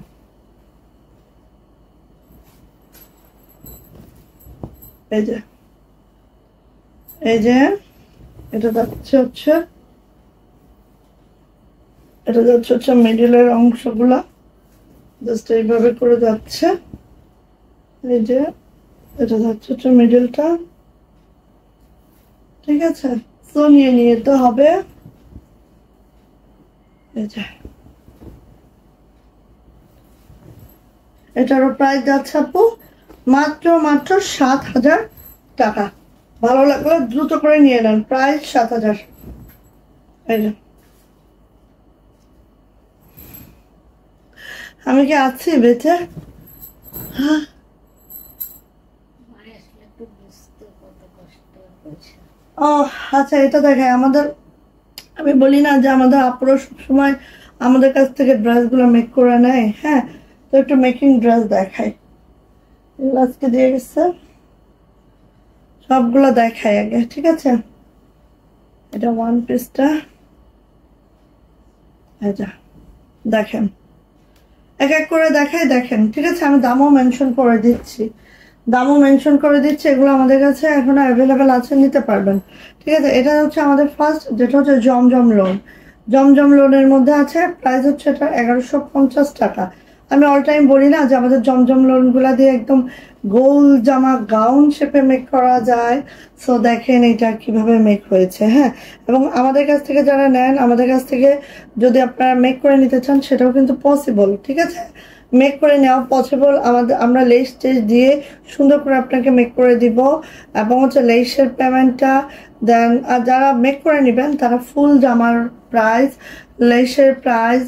এই যে এই যে এটা যাচ্ছে হচ্ছে মিডিলের অংশগুলা জাস্ট এইভাবে করে যাচ্ছে। এই যে এটা হচ্ছে মিডিলটা, ঠিক আছে। তো নিয়ে নিতে হবে। এই যে এটারও প্রাইস যাচ্ছে আপু মাত্র মাত্র 7,000 টাকা। ভালো লাগলে দ্রুত করে নিয়ে নেন। প্রাইস 7,000। এই যে আমি কি আছি বেঁচে? ও আচ্ছা, এটা দেখে আমাদের আমি বলি না যে আমাদের আপুরা সবসময় আমাদের কাছ থেকে ড্রেসগুলো মেক করে নেয়, হ্যাঁ, তো একটু মেকিং ড্রেস দেখাই। এগুলো আজকে দিয়ে গেছে, সবগুলো দেখাই আগে, ঠিক আছে। এটা ওয়ান পিসটা, এটা দেখেন, এক এক করে দেখাই, দেখেন, ঠিক আছে। আমি দামও মেনশন করে দিচ্ছি, এগুলো আমাদের কাছে এখনো অ্যাভেলেবেল আছে, নিতে পারবেন, ঠিক আছে। এটা হচ্ছে আমাদের ফার্স্ট, যেটা হচ্ছে জমজম লোন। জমজম লোনের মধ্যে আছে, প্রাইস হচ্ছে এটা 1150 টাকা। আমি অল টাইম বলি না যে আমাদের জমজম লোনগুলা দিয়ে একদম গোল জামা গাউন শেপে মেক করা যায়। সো দেখেন এটা কিভাবে মেক হয়েছে, হ্যাঁ। এবং আমাদের কাছ থেকে যারা নেন, আমাদের কাছ থেকে যদি আপনারা মেক করে নিতে চান সেটাও কিন্তু পসিবল, ঠিক আছে। মেক করে নেওয়া পসিবল, আমরা লেস টেস দিয়ে সুন্দর করে আপনাকে মেক করে দিব। এবং হচ্ছে লেসের পেমেন্টটা দেন, আর যারা মেক করে নেবেন তারা ফুল জামার প্রাইস, লেসের প্রাইস,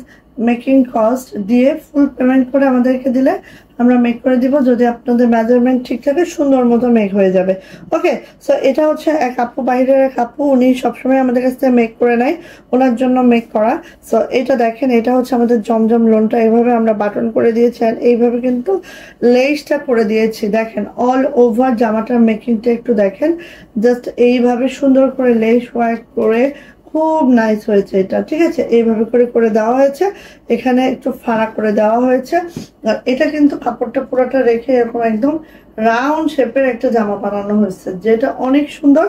মেকিং কস্ট দিয়ে ফুল পেমেন্ট করে আমাদেরকে দিলে আমরা মেক করে দিব। যদি আপনাদের মেজারমেন্ট ঠিক থাকে সুন্দর মতো মেক হয়ে যাবে। ওকে, সো এটা হচ্ছে এক আপু, বাইরের এক আপু, উনি সবসময় আমাদের কাছ থেকে মেক করে নেয়, ওনার জন্য মেক করা। সো এটা দেখেন, এটা হচ্ছে আমাদের জমজম লোনটা, এইভাবে আমরা বাটন করে দিয়েছি আর এইভাবে কিন্তু লেসটা করে দিয়েছি। দেখেন অল ওভার জামাটার মেকিংটা একটু দেখেন, জাস্ট এইভাবে সুন্দর করে লেস ওয়ার্ক করে খুব নাইস হয়েছে এটা, ঠিক আছে। এইভাবে করে করে দেওয়া হয়েছে, এখানে একটু ফাড়া করে দেওয়া হয়েছে। আর এটা কিন্তু কাপড়টা পুরোটা রেখে এরকম একদম রাউন্ড শেপের একটা জামা বানানো হয়েছে, যেটা অনেক সুন্দর।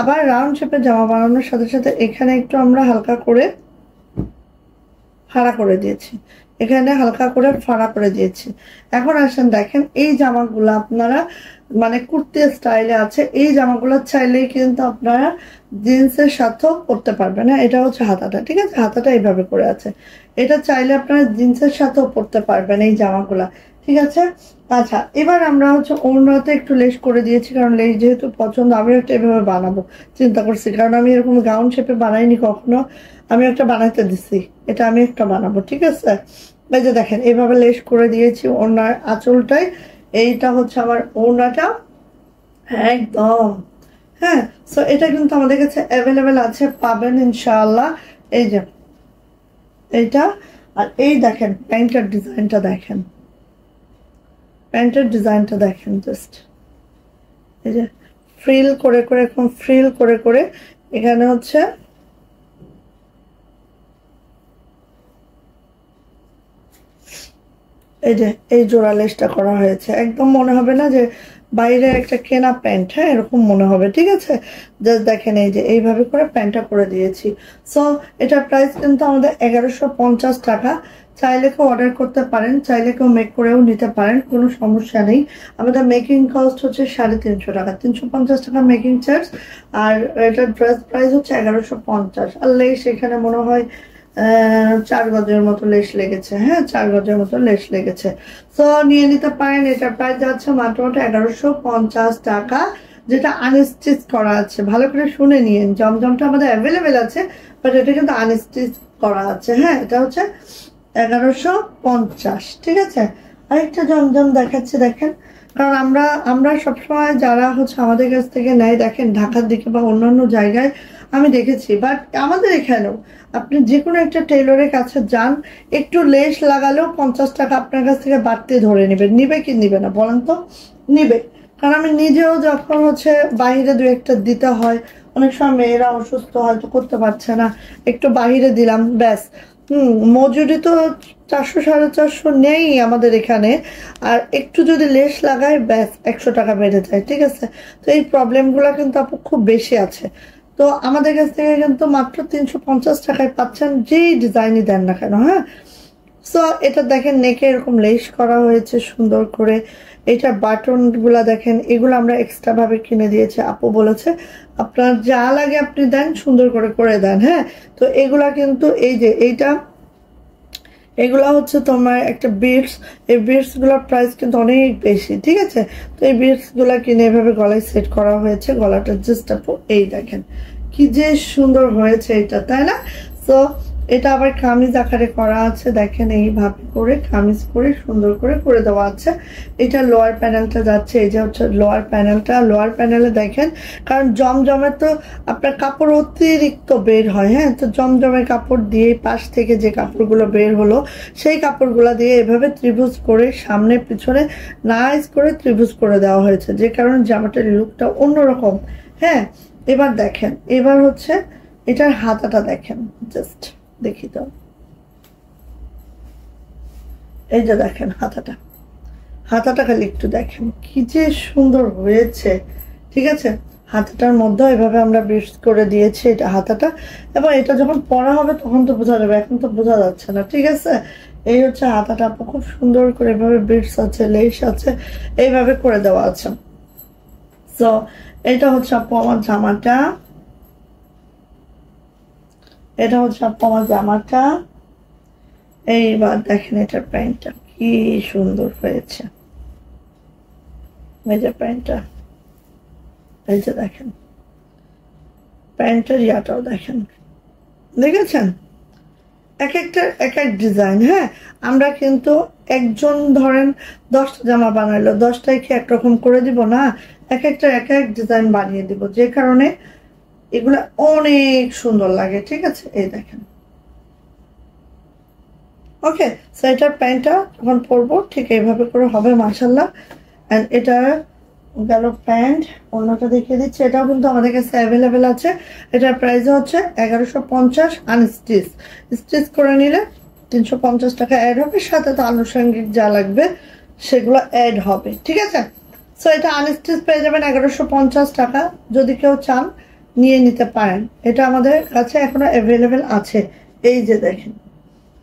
আবার রাউন্ড শেপের জামা বানানোর সাথে সাথে এখানে একটু আমরা হালকা করে ফাড়া করে দিয়েছি, এখানে হালকা করে ফাড়া করে দিয়েছি। এখন আসেন দেখেন, এই জামাগুলো আপনারা মানে কুর্তি স্টাইলে আছে, এই জামাগুলো চাইলেই কিন্তু আপনারা জিন্সের সাথেও পরতে পারবেন। হ্যাঁ, এটা হচ্ছে হাতাটা, ঠিক আছে, হাতাটা এইভাবে করে আছে, এটা চাইলে আপনারা জিন্সের সাথেও পরতে পারবেন এই জামাগুলা, ঠিক আছে। আচ্ছা, এবার আমরা হচ্ছে ওড়নাতে একটু লেস করে দিয়েছি, কারণ লেস যেহেতু পছন্দ, আমিও একটা এভাবে বানাবো চিন্তা করছি, কারণ আমি এরকম গাউন শেপে বানাইনি কখনো, আমি একটা বানাইতে দিছি, এটা আমি একটা বানাবো, ঠিক আছে। এই যে দেখেন এইভাবে লেস করে দিয়েছি ওড়নার আঁচলটাই, এইটা হচ্ছে আমার ওড়নাটা একদম, হ্যাঁ। সো এটা কিন্তু আমাদের কাছে অ্যাভেলেবেল আছে, পাবেন ইনশাআল্লাহ। এই যে এইটা, আর এই দেখেন প্যান্টের ডিজাইনটা দেখেন, প্যান্টের ডিজাইনটা দেখেন, জাস্ট এই যে ফ্রিল করে করে, এরকম ফ্রিল করে করে এখানে হচ্ছে এই যে এই জোড়া লেসটা করা হয়েছে, একদম মনে হবে না যে বাইরে একটা কেনা প্যান্ট, হ্যাঁ, এরকম মনে হবে, ঠিক আছে। জাস্ট দেখেন এই যে এইভাবে করে প্যান্টটা করে দিয়েছি। সো এটার প্রাইস কিন্তু আমাদের 1150 টাকা। চাইলে কেউ অর্ডার করতে পারেন, চাইলে কেউ মেক করেও নিতে পারেন, কোনো সমস্যা নেই। আমাদের মেকিং কস্ট হচ্ছে 350 টাকা, 350 টাকা মেকিং চার্জ। আর এটার ড্রেস প্রাইস হচ্ছে 1150। আর লেস এখানে মনে হয় 4 গজের মতো লেস লেগেছে, হ্যাঁ, 4 গজের মতো লেস লেগেছে। তো নিয়ে নিতে পারেন, এটার প্রাইস যাচ্ছে মাত্র 1150 টাকা, যেটা আনস্টিচ করা আছে। ভালো করে শুনে নিয়েন, জমজমটা আমাদের অ্যাভেলেবেল আছে, বাট এটা কিন্তু আনস্টিচ করা আছে, হ্যাঁ। এটা হচ্ছে 1150, ঠিক আছে। আরেকটা জমজম দেখাচ্ছি, দেখেন, কারণ আমরা সবসময় যারা হচ্ছে আমাদের কাছ থেকে নেয়, দেখেন ঢাকার দিকে বা অন্যান্য জায়গায় আমি দেখেছি, বাট আমাদের এখানেও আপনি যে কোনো একটা টেলরের কাছে যান, একটু লেস লাগালেও 50 টাকা আপনার কাছ থেকে বাড়তে ধরে নেবে। নিবে কি নিবে না বলেন তো? নিবে, কারণ আমি নিজেও যখন হচ্ছে বাইরে দু একটা দিতে হয়, অনেক সময় মেয়েরা অসুস্থ হয়তো করতে পারছে না, একটু বাইরে দিলাম, ব্যাস, মজুরি তো 400 450 নেই আমাদের এখানে, আর একটু যদি লেস লাগায় ব্যাস 100 টাকা বেড়ে যায়, ঠিক আছে। তো এই প্রবলেমগুলো কিন্তু আপু খুব বেশি আছে। তো আমাদের কাছ থেকে কিন্তু মাত্র 350 টাকায় পাচ্ছেন, যেই ডিজাইনই দেন না কেন, হ্যাঁ। সো এটা দেখেন নেকে এরকম লেস করা হয়েছে সুন্দর করে। এটার বাটন গুলা দেখেন, এগুলো আমরা এক্সট্রা ভাবে কিনে দিয়েছি, আপু বলেছে আপনার যা লাগে আপনি দেন, সুন্দর করে করে দেন, হ্যাঁ। তো এগুলা কিন্তু এই যে এগুলা হচ্ছে তোমার একটা বিটস, এই বিটস গুলোর প্রাইস কিন্তু অনেক বেশি, ঠিক আছে। তো এই বিটস গুলা কিনে এভাবে গলায় সেট করা হয়েছে, গলাটা জাস্ট আপু এই দেখেন কি যে সুন্দর হয়েছে এটা, তাই না? তো এটা আবার কামিজ আকারে করা আছে, দেখেন এইভাবে করে কামিজ করে সুন্দর করে করে দেওয়া আছে। এটা লোয়ার প্যানেলটা যাচ্ছে, এই যে হচ্ছে লোয়ার প্যানেলটা। লোয়ার প্যানেলে দেখেন, কারণ জমজমে তো আপনার কাপড় অতিরিক্ত বের হয়, হ্যাঁ, তো জমজমের কাপড় দিয়ে পাশ থেকে যে কাপড়গুলো বের হলো সেই কাপড়গুলো দিয়ে এভাবে ত্রিভুজ করে সামনে পিছনে নাইস করে ত্রিভুজ করে দেওয়া হয়েছে, যে কারণে জামাটার লুকটা অন্যরকম। হ্যাঁ, এবার দেখেন, এবার হচ্ছে এটার হাতাটা দেখেন, জাস্ট দেখি তো, এই যে দেখেন হাতাটা খালি একটু দেখেন কি যে সুন্দর হয়েছে। ঠিক আছে, হাতাটার মধ্যে এভাবে আমরা বিটস করে দিয়েছি এটা হাতাটা, এবং এটা যখন পরা হবে তখন তো বোঝা যাবে, এখন তো বোঝা যাচ্ছে না। ঠিক আছে, এই হচ্ছে হাতাটা, খুব সুন্দর করে এভাবে বিটস আছে, লেস আছে, এইভাবে করে দেওয়া আছে। তো এটা হচ্ছে আপু আমার জামাটা, এটা হচ্ছে আপু আমার জামাটা। এইবার দেখেন এটার প্যান্টটা কি সুন্দর হয়েছে, এই যে প্যান্টটা, এই যে দেখেন প্যান্টের ইয়াটাও দেখেন, দেখেছেন এক একটা এক এক ডিজাইন। হ্যাঁ, আমরা কিন্তু একজন ধরেন 10টা জামা বানাইলো, 10টাই কি একরকম করে দিব না, এক একটা এক এক ডিজাইন বানিয়ে দিব, যে কারণে এগুলা অনেক সুন্দর লাগে। ঠিক আছে, এই দেখেন। ওকে, সো এটার প্যান্টটা যখন পরবো ঠিক এইভাবে করে হবে মাশাল্লাহ। অ্যান্ড এটা গেল প্যান্ট, অন্যটা দেখিয়ে দিচ্ছি, এটাও কিন্তু আমাদের কাছে অ্যাভেলেবেল আছে। এটার প্রাইস হচ্ছে 1150 আনস্টিচ, স্টিচ করে নিলে 350 টাকা অ্যাড হবে, সাথে তো আনুষঙ্গিক যা লাগবে সেগুলো অ্যাড হবে। ঠিক আছে, সো এটা আনস্টিচ পেয়ে যাবেন 1150 টাকা, যদি কেউ চান নিয়ে নিতে পারেন। এটা আমাদের কাছে এখনো অ্যাভেলেবেল আছে। এই যে দেখেন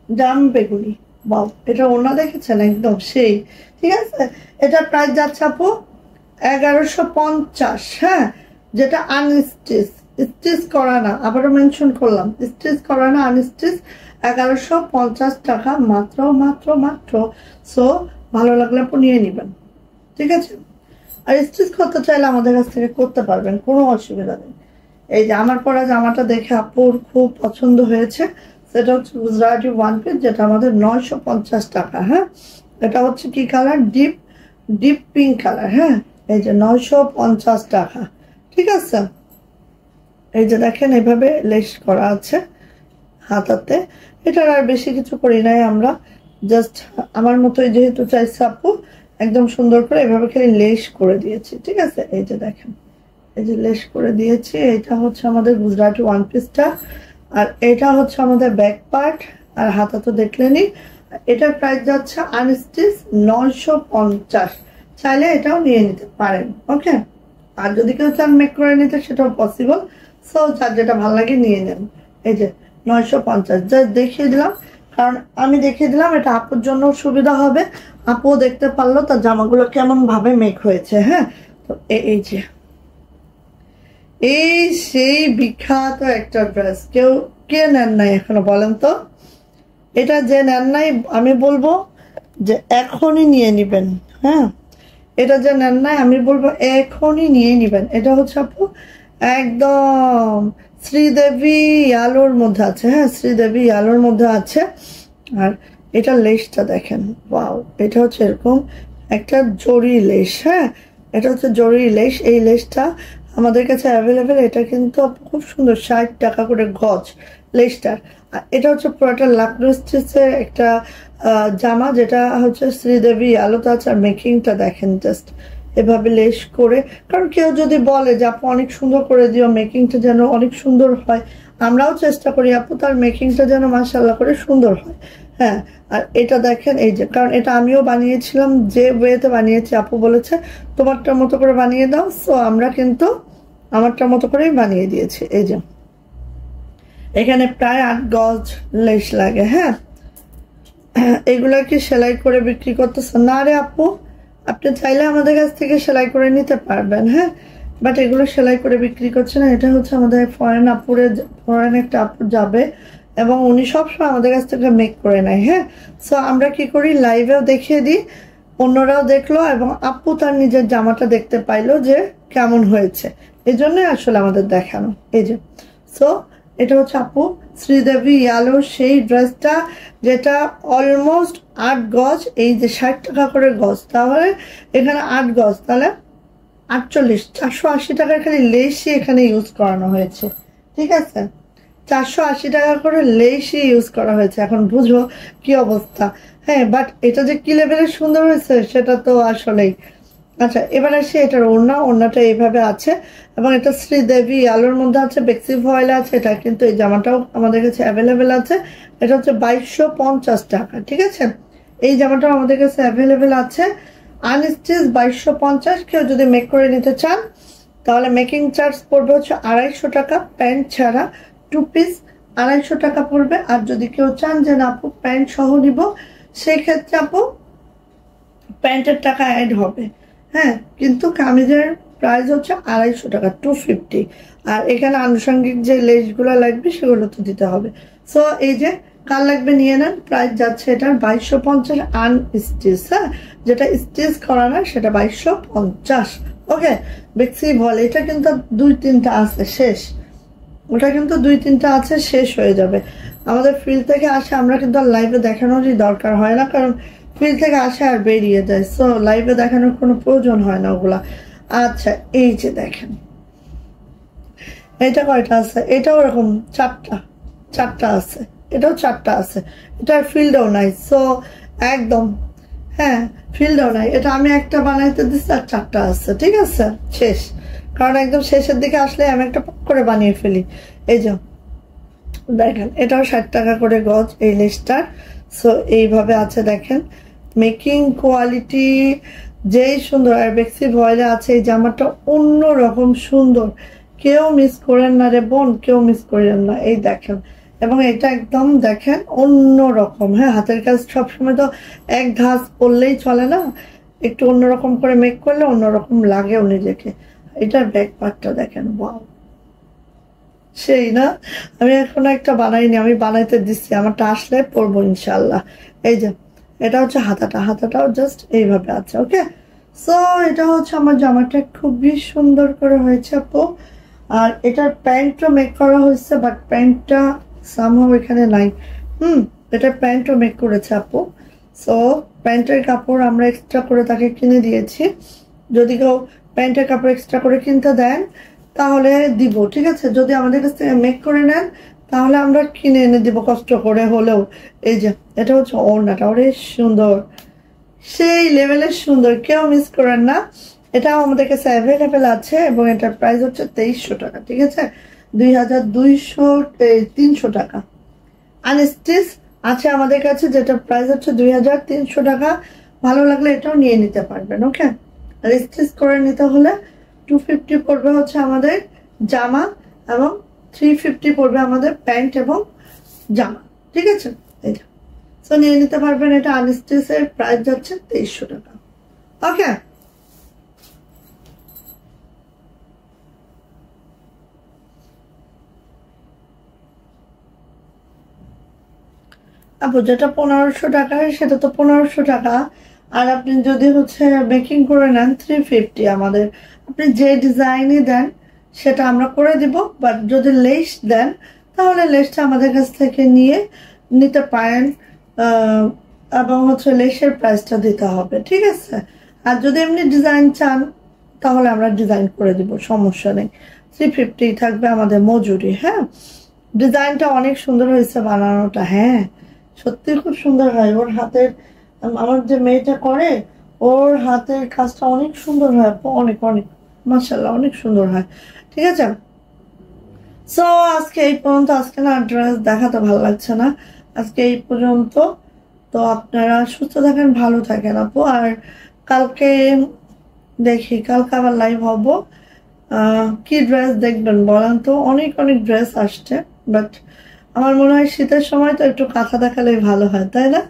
জাম বেগুনি, বাউ, এটা ওনা দেখেছেন একদম সেই। ঠিক আছে, এটার প্রাইস যাচ্ছে আপু 1150। হ্যাঁ, যেটা আনস্টিচ, স্টিচ করা না, আবারও মেনশন করলাম, স্টিচ করা না, আনস্টিচ 1150 টাকা মাত্র মাত্র মাত্র। সো ভালো লাগলে আপু নিয়ে নেবেন। ঠিক আছে, আর স্টিচ করতে চাইলে আমাদের কাছ থেকে করতে পারবেন, কোনো অসুবিধা নেই। এই যে আমার পরা জামাটা দেখে আপুর খুব পছন্দ হয়েছে, সেটা হচ্ছে গুজরাটি ওয়ান পিস, যেটা আমাদের 950 টাকা। হ্যাঁ, এটা হচ্ছে কি colour, deep deep pink colour. হ্যাঁ, এই যে 950 টাকা। ঠিক আছে, এই যে দেখেন এভাবে লেস করা আছে হাতাতে। এটার আর বেশি কিছু করি নাই আমরা, জাস্ট আমার মতোই যেহেতু চাইছে আপু, একদম সুন্দর করে এভাবে খালি লেস করে দিয়েছি। ঠিক আছে, এই যে দেখেন, এই যে লেস করে দিয়েছি। এটা হচ্ছে আমাদের গুজরাটি ওয়ান পিসটা, আর এটা হচ্ছে আমাদের ব্যাক পার্ট, আর হাতা তো দেখলেনই। এটার প্রাইস যাচ্ছে আনস্টিচ 950, চাইলে এটাও নিয়ে নিতে পারেন। ওকে, আর যদি কেউ চান মেক করে নিতে সেটাও পসিবল। সো যার যেটা ভালো লাগে নিয়ে নেন। এই যে 950 যা দেখিয়ে দিলাম, কারণ আমি দেখিয়ে দিলাম এটা আপুর জন্য সুবিধা হবে, আপুও দেখতে পারলো তার জামাগুলো কেমন ভাবে মেক হয়েছে। হ্যাঁ, তো এই যে এই সেই বিখ্যাত একটা ড্রেস, কেউ কে নেন নাই এখনো বলেন তো? এটা যে নেন নাই আমি বলবো যে এখনই নিয়ে নিবেন। হ্যাঁ, এটা যে নেন নাই আমি বলবো এখনই নিয়ে নিবেন। এটা হচ্ছে আপু একদম শ্রীদেবী আলোর মধ্যে আছে। হ্যাঁ, শ্রীদেবী আলোর মধ্যে আছে। আর এটা লেসটা দেখেন, ওয়াও, এটা হচ্ছে এরকম একটা জরি লেস। হ্যাঁ, এটা হচ্ছে জরি লেস। এই লেসটা আমাদের কাছে অ্যাভেলেবেল, এটা কিন্তু খুব সুন্দর, 60 টাকা করে গজ লেসটার। আর এটা হচ্ছে পুরোটা লাকনো স্টিচের একটা জামা, যেটা হচ্ছে শ্রীদেবী আলোতে আছে। আর মেকিংটা দেখেন, জাস্ট এভাবে লেস করে, কারণ কেউ যদি বলে যে আপু অনেক সুন্দর করে দিও, মেকিংটা যেন অনেক সুন্দর হয়, আমরাও চেষ্টা করি আপু তার মেকিংটা যেন মাশাআল্লাহ করে সুন্দর হয়। হ্যাঁ, আর এটা দেখেন, এই যে, কারণ এটা আমিও বানিয়েছিলাম, যে ওয়েতে বানিয়েছি আপু বলেছে তোমারটার মতো করে বানিয়ে দাও, সো আমরা কিন্তু আমারটার মতো করেই বানিয়ে দিয়েছি। এই যে এখানে প্রায় 8 গজ লেস লাগে। হ্যাঁ, এগুলা কি সেলাই করে বিক্রি করতেছে না রে আপু? আপনি চাইলে আমাদের কাছ থেকে সেলাই করে নিতে পারবেন। হ্যাঁ, বাট এগুলো সেলাই করে বিক্রি করছে না। এটা হচ্ছে আমাদের ফরেন একটা আপু যাবে, এবং উনি সবসময় আমাদের কাছ থেকে মেক করে নেয়। হ্যাঁ, সো আমরা কি করি, লাইভেও দেখিয়ে দিই, অন্যরাও দেখলো, এবং আপু তার নিজের জামাটা দেখতে পাইলো যে কেমন হয়েছে, এই জন্যই আসলে আমাদের দেখানো। এই যে, সো এটা হচ্ছে আপু শ্রীদেবী ইয়ালো সেই ড্রেসটা, যেটা অলমোস্ট 8 গজ, এই যে 60 টাকা করে গজ, তাহলে এখানে 8 গজ, তাহলে 48, 480 টাকার খালি লেসই এখানে ইউজ করানো হয়েছে। ঠিক আছে, 480 টাকা করে লেসই ইউজ করা হয়েছে। এখন বুঝো কি অবস্থা। হ্যাঁ, বাট এটা যে কি লেভেলের সুন্দর হয়েছে সেটা তো আসলেই। আচ্ছা, এবার আসি এটার ওড়নাটা এইভাবে আছে, এবং এটা শ্রীদেবী আলোর মধ্যে আছে, বেক্সি ভয়েল আছে। এটা কিন্তু এই জামাটাও আমাদের কাছে অ্যাভেলেবেল আছে। এটা হচ্ছে 2250 টাকা। ঠিক আছে, এই জামাটাও আমাদের কাছে অ্যাভেলেবেল আছে, আনস্টিচ 2250। কেউ যদি মেক করে নিতে চান তাহলে মেকিং চার্জ পড়বে হচ্ছে 250 টাকা, প্যান্ট ছাড়া 2 পিস 250 টাকা পড়বে। আর যদি কেউ চান যে না আপু প্যান্ট সহ নিব, সেই ক্ষেত্রে আপু প্যান্টের টাকা অ্যাড হবে। হ্যাঁ, কিন্তু কামিজের প্রাইস হচ্ছে 250 টাকা, 250। আর এখানে আনুষঙ্গিক যে লেসগুলো লাগবে সেগুলো তো দিতে হবে। সো এই যে কার লাগবে নিয়ে নেন, প্রাইস যাচ্ছে এটার 2250 আনস্টিচ। হ্যাঁ, যেটা স্টিচ করা না সেটা 2250। ওকে, বেক্সি বল এটা কিন্তু 2-3টা আছে, শেষ। ওটা কিন্তু 2-3টা আছে, শেষ হয়ে যাবে। আমাদের ফিল্ড থেকে আসে, আমরা কিন্তু আর লাইভে দেখানোরই দরকার হয় না, কারণ ফিল্ড থেকে আসে আর বেরিয়ে যায়। সো লাইভে দেখানোর কোনো প্রয়োজন হয় না ওগুলা। আচ্ছা, এই যে দেখেন এটা কয়টা আছে, এটাও এরকম 4টা আছে, এটাও 4টা আছে। এটার ফিল্ডও নাই। সো একদম, হ্যাঁ, ফিল্ডও নাই। এটা আমি একটা বানাইতে দিচ্ছি আর 4টা আছে। ঠিক আছে, শেষ। কারণ একদম শেষের দিকে আসলে আমি একটা পক করে বানিয়ে ফেলি। এই যে দেখেন, এটাও 60 টাকা করে গজ এই লেসটার। সো এইভাবে আছে দেখেন, মেকিং কোয়ালিটি যেই সুন্দর। আর বেক্সি ভয়েলে আছে এই জামাটা অন্যরকম সুন্দর, কেউ মিস করেন না রে বোন, কেউ মিস করেন না। এই দেখেন, এবং এটা একদম দেখেন অন্যরকম। হ্যাঁ, হাতের কাজ সবসময় তো এক ধাঁচ পরলেই চলে না, একটু অন্যরকম করে মেক করলে অন্যরকম লাগেও নিজেকে। এটার ব্যাক পার্টটা দেখেন, ওয়াও, সেই না। আমি এখনো একটা বানাইনি, আমি বানাইতে দিচ্ছি, আমারটা আসলে পরবো ইনশাল্লাহ। এই যে এটা হচ্ছে হাতাটাও জাস্ট এইভাবে আছে। ওকে, সো এটা হচ্ছে আমার জামাটা খুবই সুন্দর করে হয়েছে আপু। আর এটার প্যান্টও মেক করা হয়েছে, বাট প্যান্টটা সামহাও এখানে নাই। এটার প্যান্টও মেক করেছে আপু। সো প্যান্টের কাপড় আমরা এক্সট্রা করে তাকে কিনে দিয়েছি। যদি কেউ প্যান্টের কাপড় এক্সট্রা করে কিনতে দেন তাহলে দিব। ঠিক আছে, যদি আমাদের কাছ থেকে মেক করে নেন তাহলে আমরা কিনে এনে দিব কষ্ট করে হলেও। এই যে এটা হচ্ছে ওড়নাটা, ওরে সুন্দর, সেই লেভেলের সুন্দর, কেউ মিস করেন না। এটাও আমাদের কাছে অ্যাভেলেবেল আছে, এবং এটার প্রাইস হচ্ছে 2300 টাকা। ঠিক আছে, 300 টাকা। আনস্টিচ আছে আমাদের কাছে, যেটা প্রাইস হচ্ছে 2300 টাকা। ভালো লাগলে এটাও নিয়ে নিতে পারবেন। ওকে, আর স্টিচ করে নিতে হলে 250 পড়বে হচ্ছে আমাদের জামা, এবং 350 পড়বে আমাদের প্যান্ট এবং জামা। ঠিক আছে, এটা সো নিয়ে নিতে পারবেন। এটা আনস্টিচের প্রাইস যাচ্ছে 2300 টাকা। ওকে, আপু যেটা 1500 টাকা সেটা তো 1500 টাকা। আর আপনি যদি হচ্ছে মেকিং করে নেন 350 আমাদের। আপনি যে ডিজাইনই দেন সেটা আমরা করে দিব, বাট যদি লেস দেন তাহলে লেসটা আমাদের কাছ থেকে নিয়ে নিতে পারেন, এবং হচ্ছে লেসের প্রাইসটা দিতে হবে। ঠিক আছে, আর যদি এমনি ডিজাইন চান তাহলে আমরা ডিজাইন করে দিব, সমস্যা নেই। 350 থাকবে আমাদের মজুরি। হ্যাঁ, ডিজাইনটা অনেক সুন্দর হয়েছে বানানোটা। হ্যাঁ, সত্যি খুব সুন্দর হয়। ওর হাতের, আমার যে মেয়েটা করে ওর হাতের কাজটা অনেক সুন্দর হয়, অনেক অনেক মাশাআল্লাহ, অনেক সুন্দর হয়। ঠিক আছে, সো আজকে এই পর্যন্ত। আজকে না ড্রেস দেখাতে ভালো লাগছে না, আজকে এই পর্যন্ত। তো আপনারা সুস্থ থাকেন, ভালো থাকেন আপু। আর কালকে দেখি, কালকে আবার লাইভ হব। কি ড্রেস দেখবেন বলেন তো? অনেক অনেক ড্রেস আসছে, বাট আমার মনে হয় শীতের সময় তো একটু কাঁথা দেখালেই ভালো হয়, তাই না?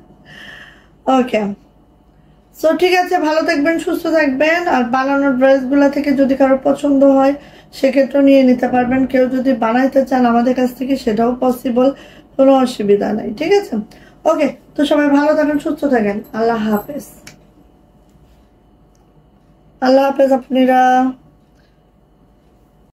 ওকে, সো ঠিক আছে, ভালো থাকবেন, সুস্থ থাকবেন। আর বানানোর ড্রেসগুলো থেকে যদি কারো পছন্দ হয় সেক্ষেত্রে নিয়ে নিতে পারবেন। কেউ যদি বানাইতে চান আমাদের কাছ থেকে সেটাও পসিবল, কোনো অসুবিধা নাই। ঠিক আছে, ওকে, তো সবাই ভালো থাকেন, সুস্থ থাকেন। আল্লাহ হাফেজ। আল্লাহ হাফেজ আপনারা।